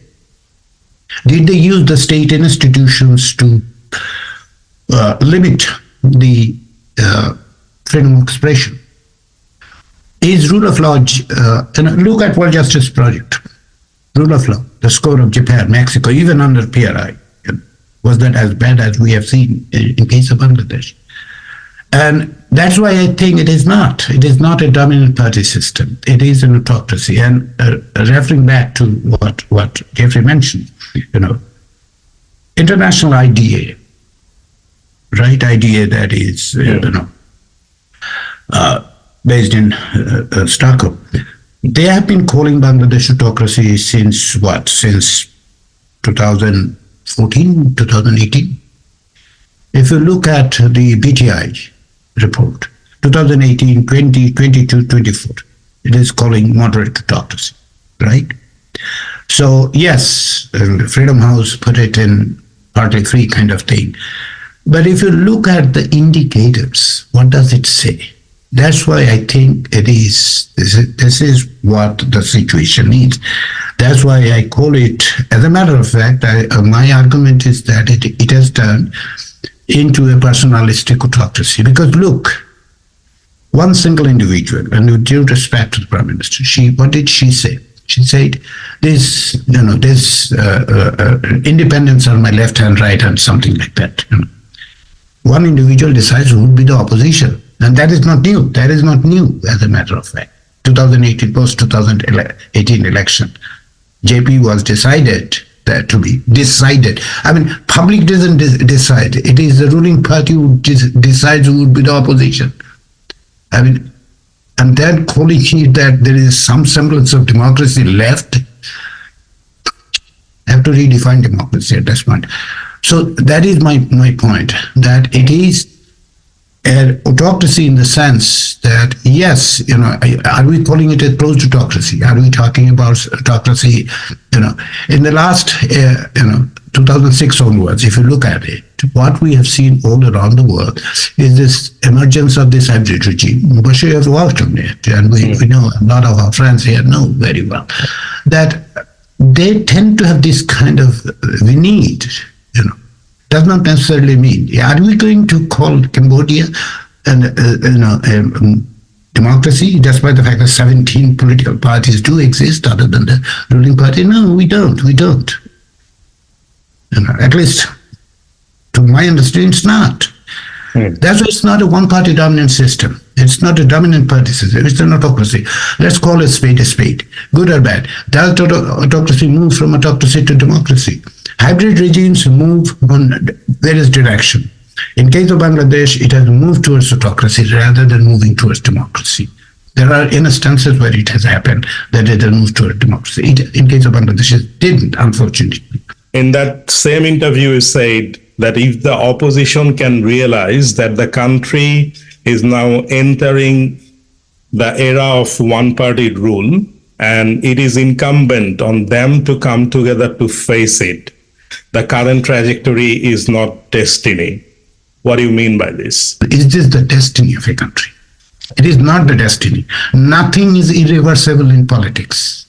Did they use the state institutions to limit the freedom of expression? Is rule of law, look at World Justice Project, rule of law, the score of Japan, Mexico, even under PRI, was that as bad as we have seen in case of Bangladesh? And that's why I think it is not a dominant party system. It is an autocracy. And referring back to what Geoffrey mentioned, international IDA, right? IDA that is, based in Stockholm. They have been calling Bangladesh autocracy since what? Since 2014, 2018? If you look at the BTI report, 2018, 20, 22, 24, it is calling moderate autocracy, right? So yes, Freedom House put it in partly free kind of thing. But if you look at the indicators, what does it say? That's why I think this is what the situation is. That's why I call it, as a matter of fact, my argument is that it has turned into a personalistic autocracy. Because look, one single individual, and with due respect to the Prime Minister, what did she say? She said, this independence on my left hand, right hand, something like that. One individual decides who would be the opposition. And that is not new. That is not new, as a matter of fact. 2018, post-2018 election, JP was decided that to be decided. I mean, public doesn't decide. It is the ruling party who decides who would be the opposition. I mean, and then calling it that there is some semblance of democracy left. I have to redefine democracy at this point. So that is my point, that it is an autocracy in the sense that, yes, are we calling it a pro-autocracy? Are we talking about autocracy? In the last, 2006 onwards, if you look at it, what we have seen all around the world is this emergence of this hybrid regime. Mubashar has worked on it, and we know, a lot of our friends here know very well, that they tend to have this kind of, we need, does not necessarily mean, are we going to call Cambodia democracy, despite the fact that 17 political parties do exist other than the ruling party? No, we don't. At least to my understanding, it's not. That's why it's not a one-party dominant system. It's not a dominant party system. It's an autocracy. Let's call a spade, good or bad. Does autocracy move from autocracy to democracy? Hybrid regimes move on various directions. In case of Bangladesh, it has moved towards autocracy rather than moving towards democracy. There are instances where it has happened that it has moved towards democracy. In case of Bangladesh, it didn't, unfortunately. In that same interview, you said that if the opposition can realize that the country is now entering the era of one-party rule, and it is incumbent on them to come together to face it, the current trajectory is not destiny. What do you mean by this? Is this the destiny of a country? It is not the destiny. Nothing is irreversible in politics.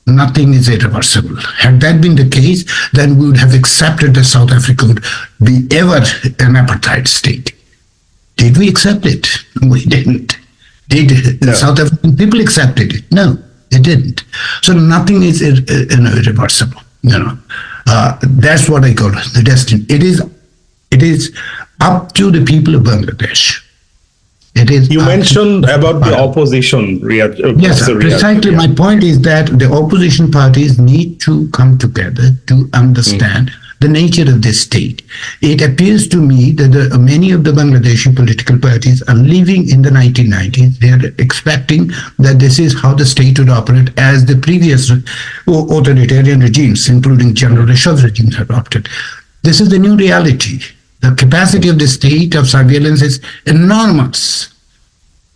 Nothing is irreversible. Had that been the case, then we would have accepted that South Africa would be ever an apartheid state. Did we accept it? We didn't. Did the South African people accept it? No, they didn't. So nothing is irreversible. That's what I call the destiny. It is up to the people of Bangladesh. You mentioned about the opposition, Riaz. Yes, precisely. My point is that the opposition parties need to come together to understand the nature of this state. It appears to me that many of the Bangladeshi political parties are living in the 1990s. They are expecting that this is how the state would operate as the previous authoritarian regimes, including General Ashraf's regimes, have opted. This is the new reality. The capacity of the state of surveillance is enormous.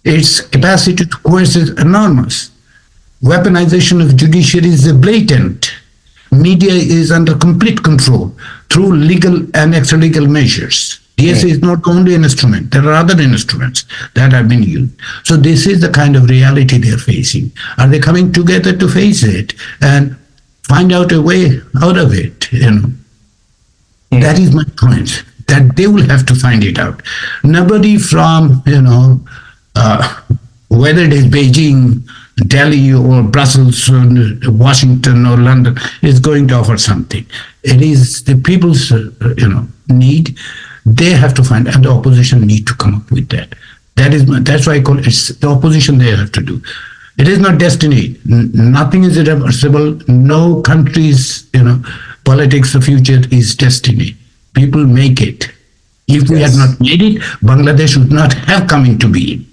Its capacity to coerce is enormous. Weaponization of judiciary is blatant. Media is under complete control through legal and extralegal measures. DSA is not only an instrument, there are other instruments that have been used. So this is the kind of reality they're facing. Are they coming together to face it and find out a way out of it? That is my point, that they will have to find it out. Nobody from, whether it is Beijing, Delhi or Brussels, or Washington or London, is going to offer something. It is the people's, need. They have to find, and the opposition need to come up with that. That's why I call it the opposition. They have to do. It is not destiny. Nothing is irreversible. No country's, politics, the future is destiny. People make it. If we had not made it, Bangladesh would not have come into being.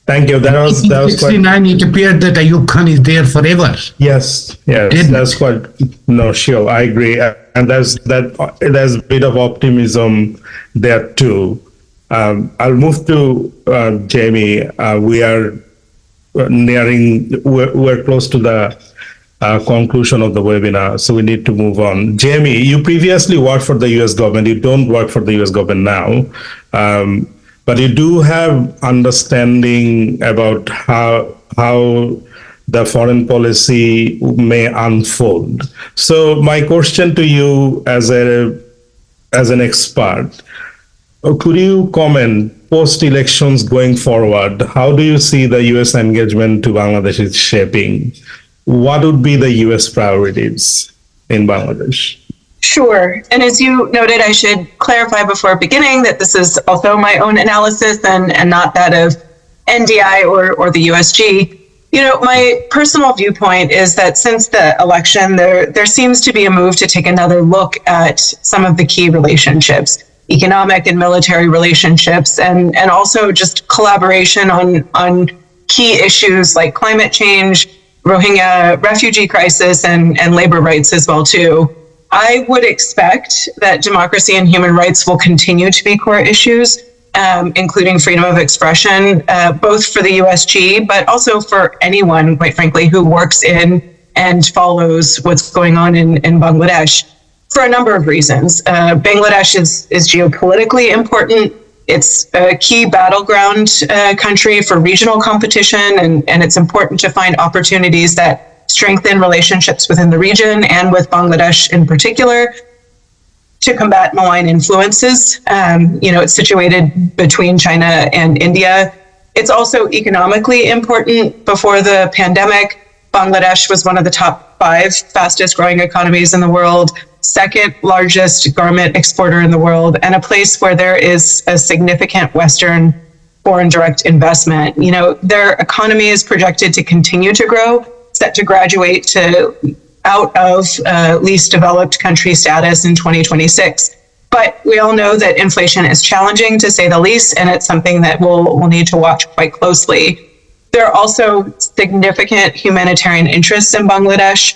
Thank you. That was quite. 69. It appeared that Ayub Khan is there forever. Yes. That's quite. No, sure, I agree, and there's a bit of optimism there too. I'll move to Jamie. We are we're close to the conclusion of the webinar, so we need to move on. Jamie, you previously worked for the U.S. government. You don't work for the U.S. government now. But you do have understanding about how the foreign policy may unfold. So my question to you as an expert, could you comment post-elections going forward, how do you see the US engagement to Bangladesh is shaping? What would be the US priorities in Bangladesh? Sure. And as you noted, I should clarify before beginning that this is also my own analysis and not that of NDI or the USG. You know, my personal viewpoint is that since the election, there seems to be a move to take another look at some of the key relationships, economic and military relationships, and also just collaboration on key issues like climate change, Rohingya refugee crisis, and labor rights as well, too. I would expect that democracy and human rights will continue to be core issues, including freedom of expression, both for the USG, but also for anyone, quite frankly, who works in and follows what's going on in Bangladesh for a number of reasons. Bangladesh is geopolitically important. It's a key battleground country for regional competition, and it's important to find opportunities that strengthen relationships within the region and with Bangladesh in particular to combat malign influences. It's situated between China and India. It's also economically important. Before the pandemic, Bangladesh was one of the top 5 fastest growing economies in the world, second largest garment exporter in the world, and a place where there is a significant Western foreign direct investment. You know, their economy is projected to continue to grow, set to graduate to out of least developed country status in 2026. But we all know that inflation is challenging, to say the least, and it's something that we'll need to watch quite closely. There are also significant humanitarian interests in Bangladesh.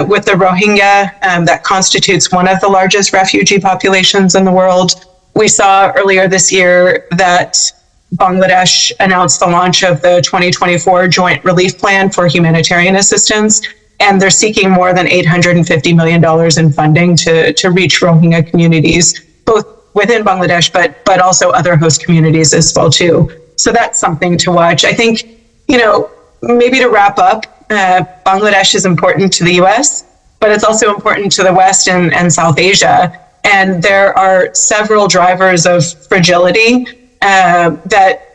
With the Rohingya, that constitutes one of the largest refugee populations in the world. We saw earlier this year that Bangladesh announced the launch of the 2024 Joint Relief Plan for Humanitarian Assistance, and they're seeking more than $850 million in funding to reach Rohingya communities, both within Bangladesh, but also other host communities as well, too. So that's something to watch. I think, maybe to wrap up, Bangladesh is important to the US, but it's also important to the West and South Asia. And there are several drivers of fragility that,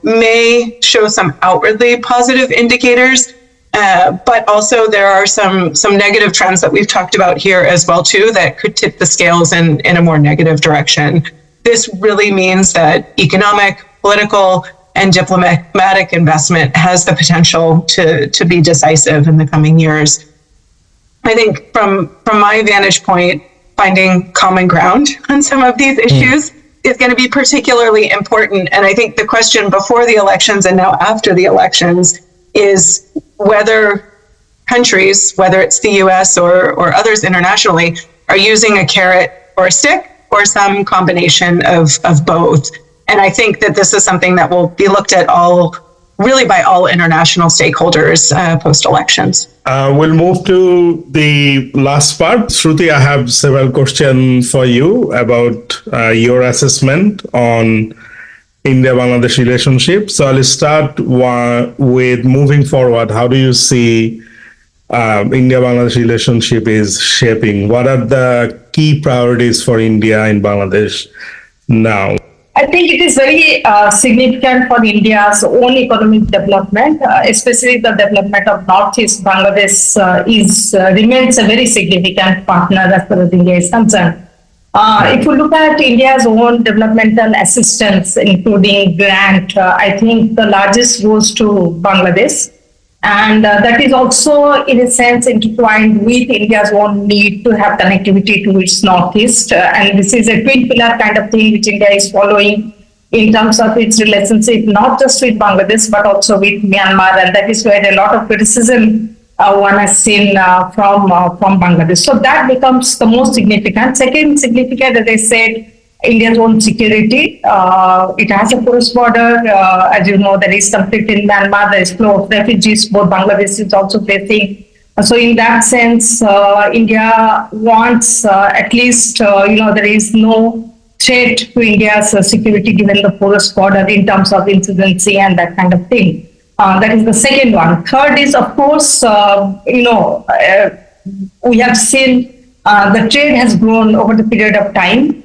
may show some outwardly positive indicators, but also there are some negative trends that we've talked about here as well, too, that could tip the scales in a more negative direction. This really means that economic, political, and diplomatic investment has the potential to be decisive in the coming years. I think from my vantage point, finding common ground on some of these issues is going to be particularly important. And I think the question before the elections and now after the elections is whether countries, whether it's the US or others internationally, are using a carrot or a stick or some combination of both. And I think that this is something that will be looked at by all international stakeholders post-elections. We'll move to the last part. Shruti, I have several questions for you about your assessment on India-Bangladesh relationship. So I'll start with moving forward. How do you see India-Bangladesh relationship is shaping? What are the key priorities for India in Bangladesh now? I think it is very significant for India's own economic development, especially the development of Northeast Bangladesh remains a very significant partner as far as India is concerned. If you look at India's own developmental assistance, including grant, I think the largest goes to Bangladesh. And that is also, in a sense, intertwined with India's own need to have connectivity to its northeast. And this is a twin pillar kind of thing which India is following in terms of its relationship, not just with Bangladesh, but also with Myanmar. And that is where a lot of criticism one has seen from Bangladesh. So that becomes the most significant. Second significant, as I said, India's own security. It has a porous border. As you know, there is conflict in Myanmar. There is flow of refugees. Both Bangladesh is also facing. So in that sense, India wants at least, there is no threat to India's security given the porous border in terms of insurgency and that kind of thing. That is the second one. Third is, of course, we have seen the trade has grown over the period of time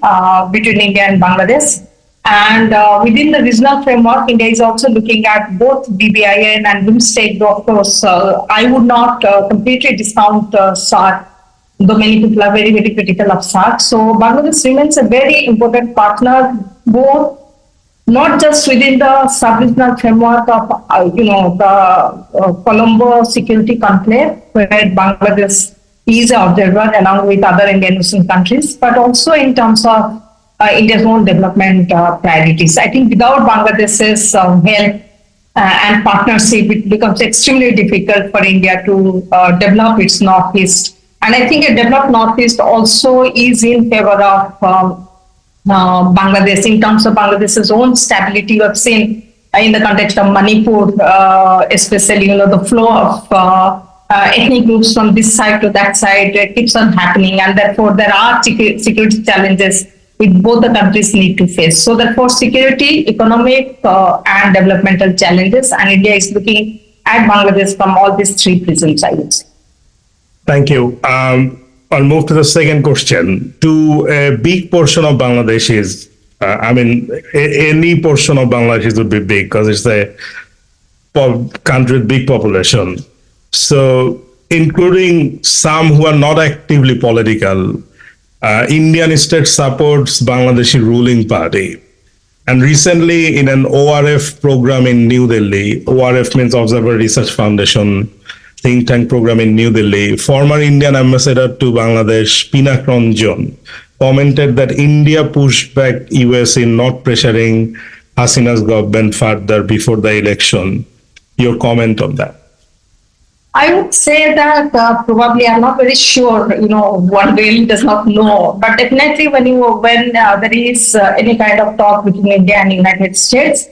between India and Bangladesh. And within the regional framework, India is also looking at both BBIN and BIMSTEC. Though of course, I would not completely discount SAARC, though many people are very, very critical of SAARC. So Bangladesh remains a very important partner, both not just within the sub-regional framework of, the Colombo Security Conclave, where Bangladesh is an observer along with other Indian Muslim countries, but also in terms of India's own development priorities. I think without Bangladesh's help and partnership, it becomes extremely difficult for India to develop its Northeast. And I think a developed Northeast also is in favor of Bangladesh in terms of Bangladesh's own stability. We've seen in the context of Manipur, especially, the flow of ethnic groups from this side to that side keeps on happening, and therefore there are security challenges which both the countries need to face. So therefore, security, economic, and developmental challenges, and India is looking at Bangladesh from all these three prisms, I would say. Thank you. I'll move to the second question. To a big portion of Bangladeshis, any portion of Bangladesh would be big because it's a country with big population. So, including some who are not actively political, Indian state supports Bangladeshi ruling party. And recently, in an ORF program in New Delhi, ORF means Observer Research Foundation, think tank program in New Delhi, former Indian ambassador to Bangladesh, Pinak Ranjan, commented that India pushed back US in not pressuring Hasina's government further before the election. Your comment on that? I would say that probably I'm not very sure, one really does not know, but definitely when there is any kind of talk between India and United States,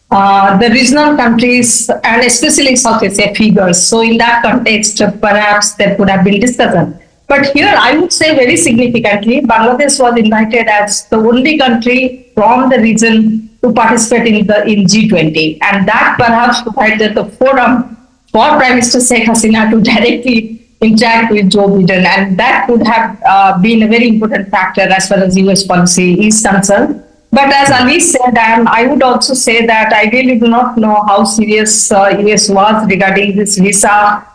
the regional countries and especially South Asia figures. So in that context, perhaps there could have been discussion. But here I would say very significantly, Bangladesh was invited as the only country from the region to participate in G20. And that perhaps provided the forum for Prime Minister Sheikh Hasina to directly interact with Joe Biden. And that could have been a very important factor as far as US policy is concerned. But as Ali said, I would also say that I really do not know how serious US was regarding this visa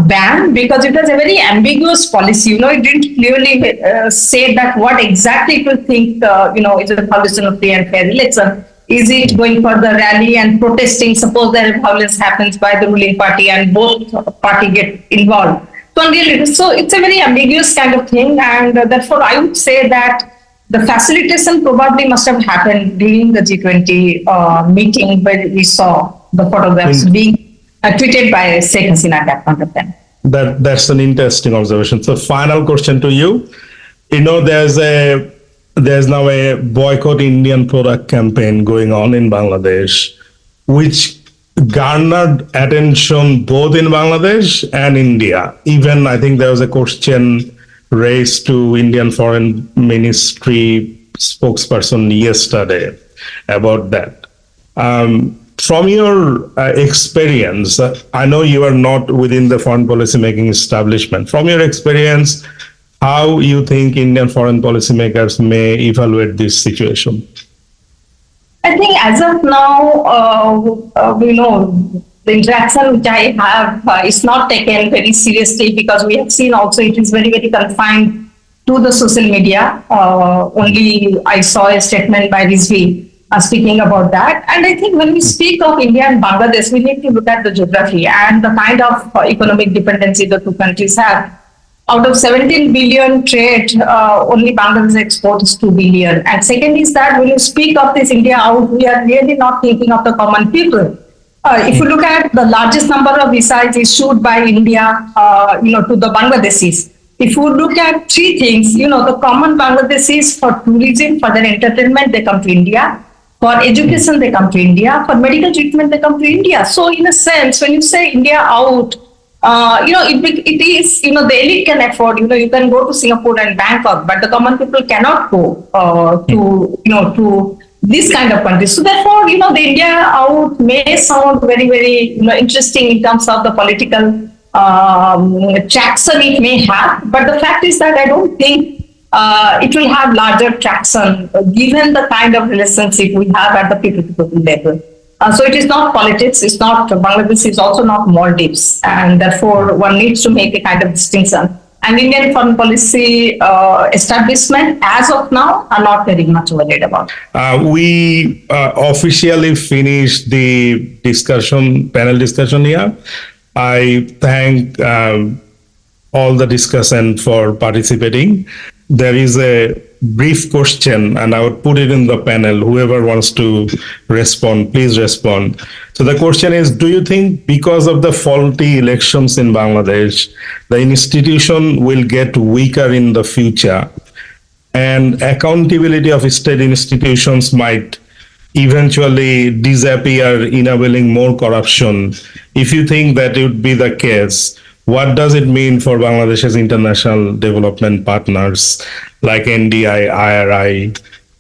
ban, because it was a very ambiguous policy. It didn't clearly say that what exactly people think, is a violation of free and fair election. Is it going for the rally and protesting? Suppose the violence happens by the ruling party and both parties get involved. So it's a very ambiguous kind of thing, and therefore I would say that the facilitation probably must have happened during the G20 meeting where we saw the photographs being tweeted by Sheikh Hasina at that point of time. That's an interesting observation. So final question to you. There's now a boycott Indian product campaign going on in Bangladesh, which garnered attention both in Bangladesh and India. Even I think there was a question raised to Indian Foreign Ministry spokesperson yesterday about that. From your experience, I know you are not within the foreign policy making establishment. From your experience, how you think Indian foreign policymakers may evaluate this situation? I think as of now, the interaction which I have is not taken very seriously, because we have seen also it is very, very confined to the social media. Only I saw a statement by Rizvi speaking about that. And I think when we speak of India and Bangladesh, we need to look at the geography and the kind of economic dependency the two countries have. Out of 17 billion trade, only Bangladesh exports 2 billion. And second is that when you speak of this India out, we are really not thinking of the common people. If you look at the largest number of visas issued by India, to the Bangladeshis, if you look at three things, the common Bangladeshis for tourism, for their entertainment, they come to India. For education, they come to India. For medical treatment, they come to India. So in a sense, when you say India out, it is, the elite can afford, you can go to Singapore and Bangkok, but the common people cannot go to this kind of countries. So therefore, the India out may sound very, very, interesting in terms of the political traction it may have. But the fact is that I don't think it will have larger traction given the kind of relationship we have at the people-to-people level. So it is not politics, it's not Bangladesh, is also not Maldives, and therefore one needs to make a kind of distinction. And Indian foreign policy establishment, as of now, are not very much worried about. We officially finished the panel discussion here. I thank all the discussant for participating. There is a brief question, and I would put it in the panel. Whoever wants to respond, please respond. So the question is, do you think because of the faulty elections in Bangladesh, the institution will get weaker in the future, and accountability of state institutions might eventually disappear, enabling more corruption? If you think that it would be the case, what does it mean for Bangladesh's international development partners like NDI, IRI,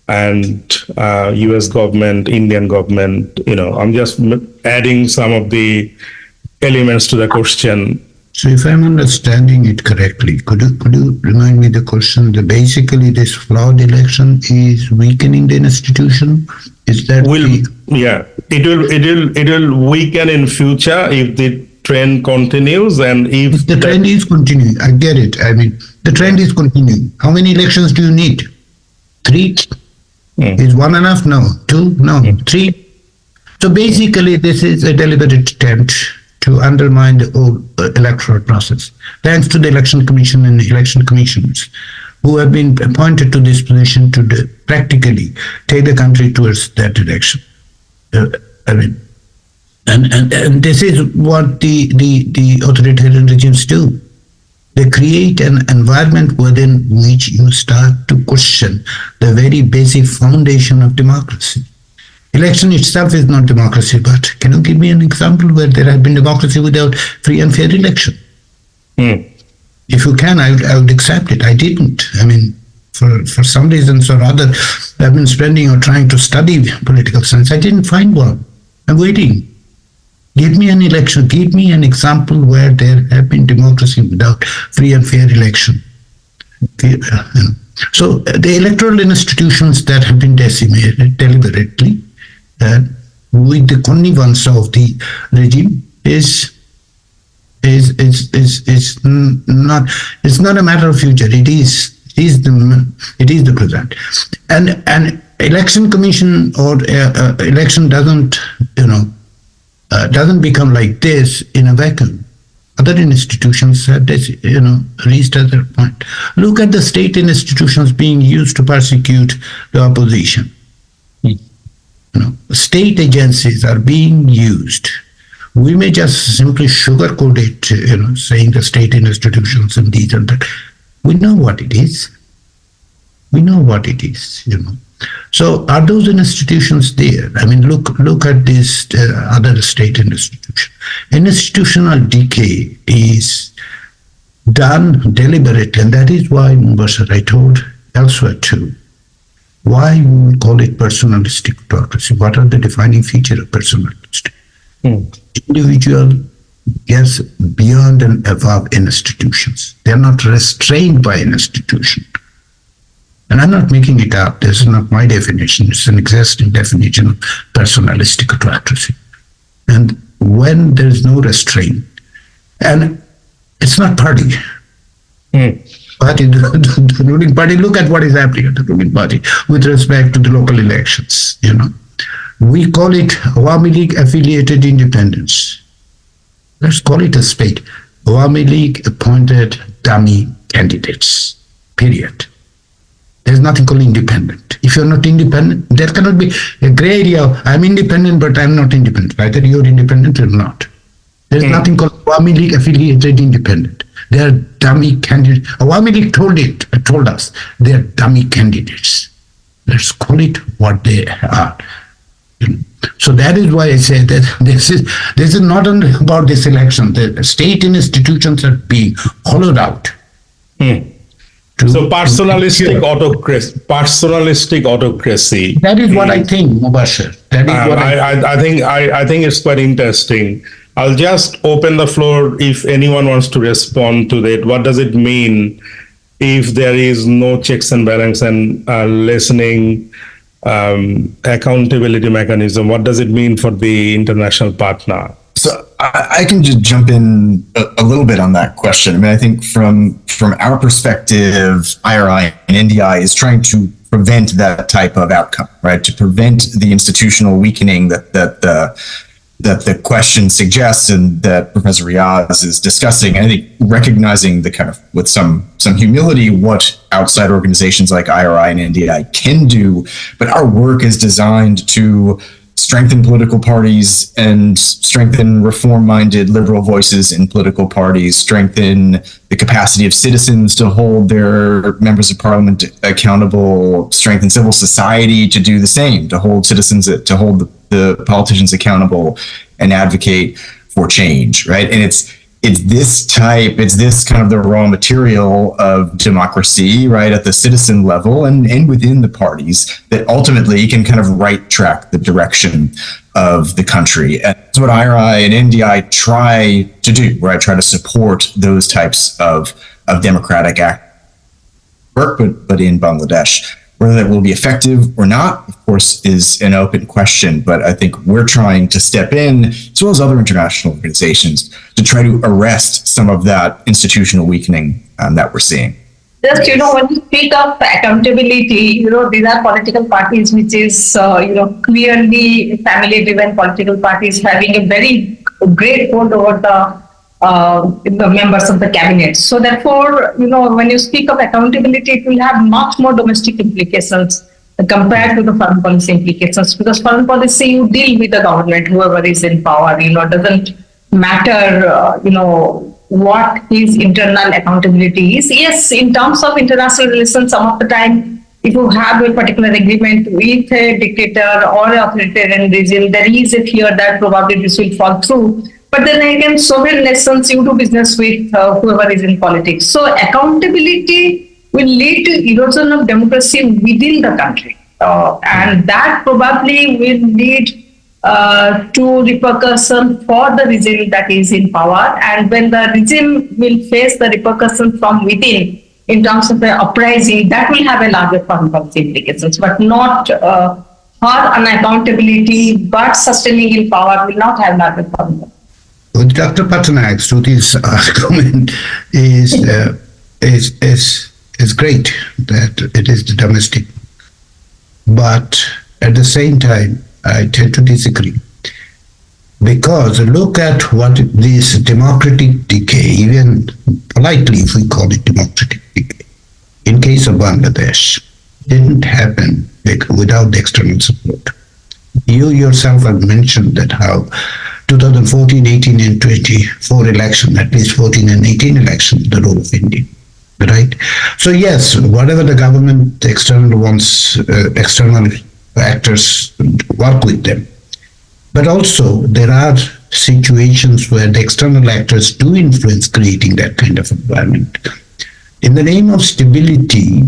and US government, Indian government? I'm just adding some of the elements to the question. So if I'm understanding it correctly, could you remind me the question? That basically this flawed election is weakening the institution? Is that it will weaken in future if the trend continues, and if the trend is continuing. I get it. I mean, the trend is continuing. How many elections do you need? 3? Is 1 enough? No. 2? No. 3? So basically, this is a deliberate attempt to undermine the whole electoral process. Thanks to the Election Commission and election commissioners who have been appointed to this position to practically take the country towards that direction. And this is what the authoritarian regimes do. They create an environment within which you start to question the very basic foundation of democracy. Election itself is not democracy, but can you give me an example where there has been democracy without free and fair election? If you can, I would accept it. I didn't. I mean, for some reasons or other, I've been spending or trying to study political science. I didn't find one. I'm waiting. Give me an election. Give me an example where there have been democracy without free and fair election. So the electoral institutions that have been decimated deliberately with the connivance of the regime is not a matter of future. It is the present. And election commission or election doesn't become like this in a vacuum. Other institutions have reached their point. Look at the state institutions being used to persecute the opposition. State agencies are being used. We may just simply sugarcoat it, saying the state institutions and these and that. We know what it is. So are those institutions there? I mean, look at this other state institution. Institutional decay is done deliberately, and that is why, Mubashar, I told elsewhere too, why we call it personalistic autocracy. What are the defining features of personalistic? Individual gets beyond and above institutions. They are not restrained by an institution. And I'm not making it up. This is not my definition. It's an existing definition of personalistic autocracy. And when there's no restraint, and it's not party. Party, the ruling party, look at what is happening at the ruling party with respect to the local elections. We call it Awami League affiliated independence. Let's call it a spade. Awami League appointed dummy candidates, period. There's nothing called independent. If you're not independent, there cannot be a gray area of I'm independent, but I'm not independent. Either you're independent or not. There's nothing called Awami League affiliated independent. They are dummy candidates. Awami League told us they are dummy candidates. Let's call it what they are. So that is why I say that this is not only about this election. The state institutions are being hollowed out. So personalistic autocracy. That is what I think, Mubashar. That is what I think it's quite interesting. I'll just open the floor if anyone wants to respond to that. What does it mean if there is no checks and balance and lessening accountability mechanism? What does it mean for the international partner? So I can just jump in a little bit on that question. I mean, I think from our perspective, IRI and NDI is trying to prevent that type of outcome, right? To prevent the institutional weakening that the question suggests and that Professor Riaz is discussing. And I think recognizing the kind of, with some humility, what outside organizations like IRI and NDI can do, but our work is designed to strengthen political parties and strengthen reform-minded liberal voices in political parties, strengthen the capacity of citizens to hold their members of parliament accountable, strengthen civil society to do the same, to hold the politicians accountable and advocate for change, right? And it's this kind of the raw material of democracy, right, at the citizen level and within the parties that ultimately can kind of right track the direction of the country. And that's what IRI and NDI try to do, right? Try to support those types of democratic work, but in Bangladesh. Whether that will be effective or not, of course, is an open question. But I think we're trying to step in, as well as other international organizations, to try to arrest some of that institutional weakening that we're seeing. Just, when you speak of accountability, these are political parties which is, clearly family-driven political parties having a very great hold over the members of the cabinet. So therefore, when you speak of accountability, it will have much more domestic implications compared to the foreign policy implications, because foreign policy, you deal with the government, whoever is in power, it doesn't matter, what his internal accountability is. Yes, in terms of international relations, some of the time, if you have a particular agreement with a dictator or an authoritarian regime, there is a fear that probably this will fall through. But then again, sovereign nations, you do business with whoever is in politics. So accountability will lead to erosion of democracy within the country. And that probably will lead to repercussion for the regime that is in power. And when the regime will face the repercussion from within, in terms of the uprising, that will have a larger foreign policy implications, but not hard unaccountability, but sustaining in power will not have larger foreign policy. With Dr. Pattanaik, Sruti's argument is great that it is the domestic, but at the same time, I tend to disagree, because look at what this democratic decay, even politely if we call it democratic decay, in case of Bangladesh, didn't happen without the external support. You yourself have mentioned that how 2014, 18 and 24 election, at least 14 and 18 election, the role of India, right? So yes, whatever the government, the external ones, external actors, work with them. But also there are situations where the external actors do influence creating that kind of environment. In the name of stability,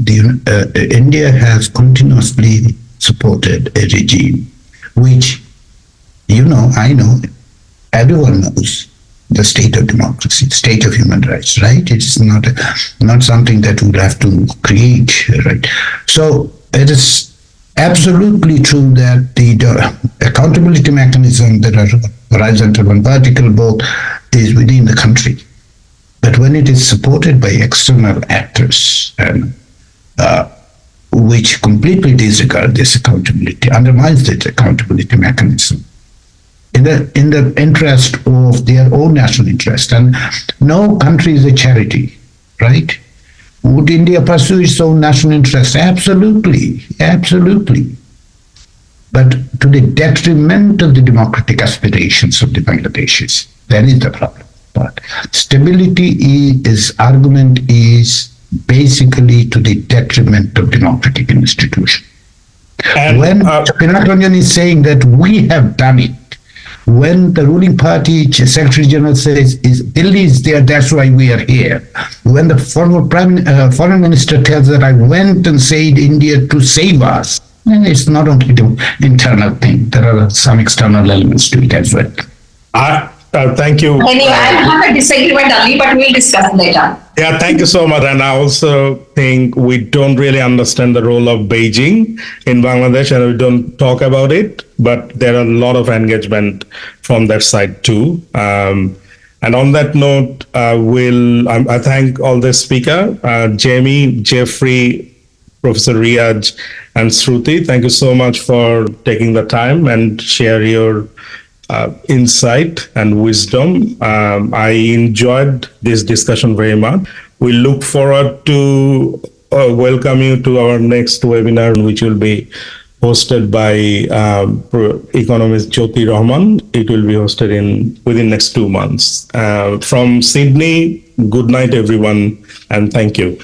India has continuously supported a regime which, I know, everyone knows the state of democracy, state of human rights, right? It's not something that we have to create, right? So it is absolutely true that the accountability mechanism that are horizontal and vertical both is within the country. But when it is supported by external actors, which completely disregard this accountability, undermines this accountability mechanism, in the interest of their own national interest. And no country is a charity, right? Would India pursue its own national interest? Absolutely, absolutely. But to the detriment of the democratic aspirations of the Bangladeshis, that is the problem. But stability argument is basically to the detriment of democratic institutions. And when Pinarayi is saying that we have done it, when the ruling party Secretary General says Delhi is there, that's why we are here. When the former foreign minister tells that I went and saved India to save us, and it's not only the internal thing, there are some external elements to it as well. Thank you. Anyway, I have a disagreement only, but we'll discuss later. Yeah, thank you so much. And I also think we don't really understand the role of Beijing in Bangladesh, and we don't talk about it, but there are a lot of engagement from that side too. And on that note, I thank all the speaker, Jamie, Jeffrey, Professor Riaz, and Shruti. Thank you so much for taking the time and share your insight and wisdom. I enjoyed this discussion very much. We look forward to welcome you to our next webinar, which will be hosted by economist Jyoti Rahman. It will be hosted within next 2 months. From Sydney, good night, everyone, and thank you.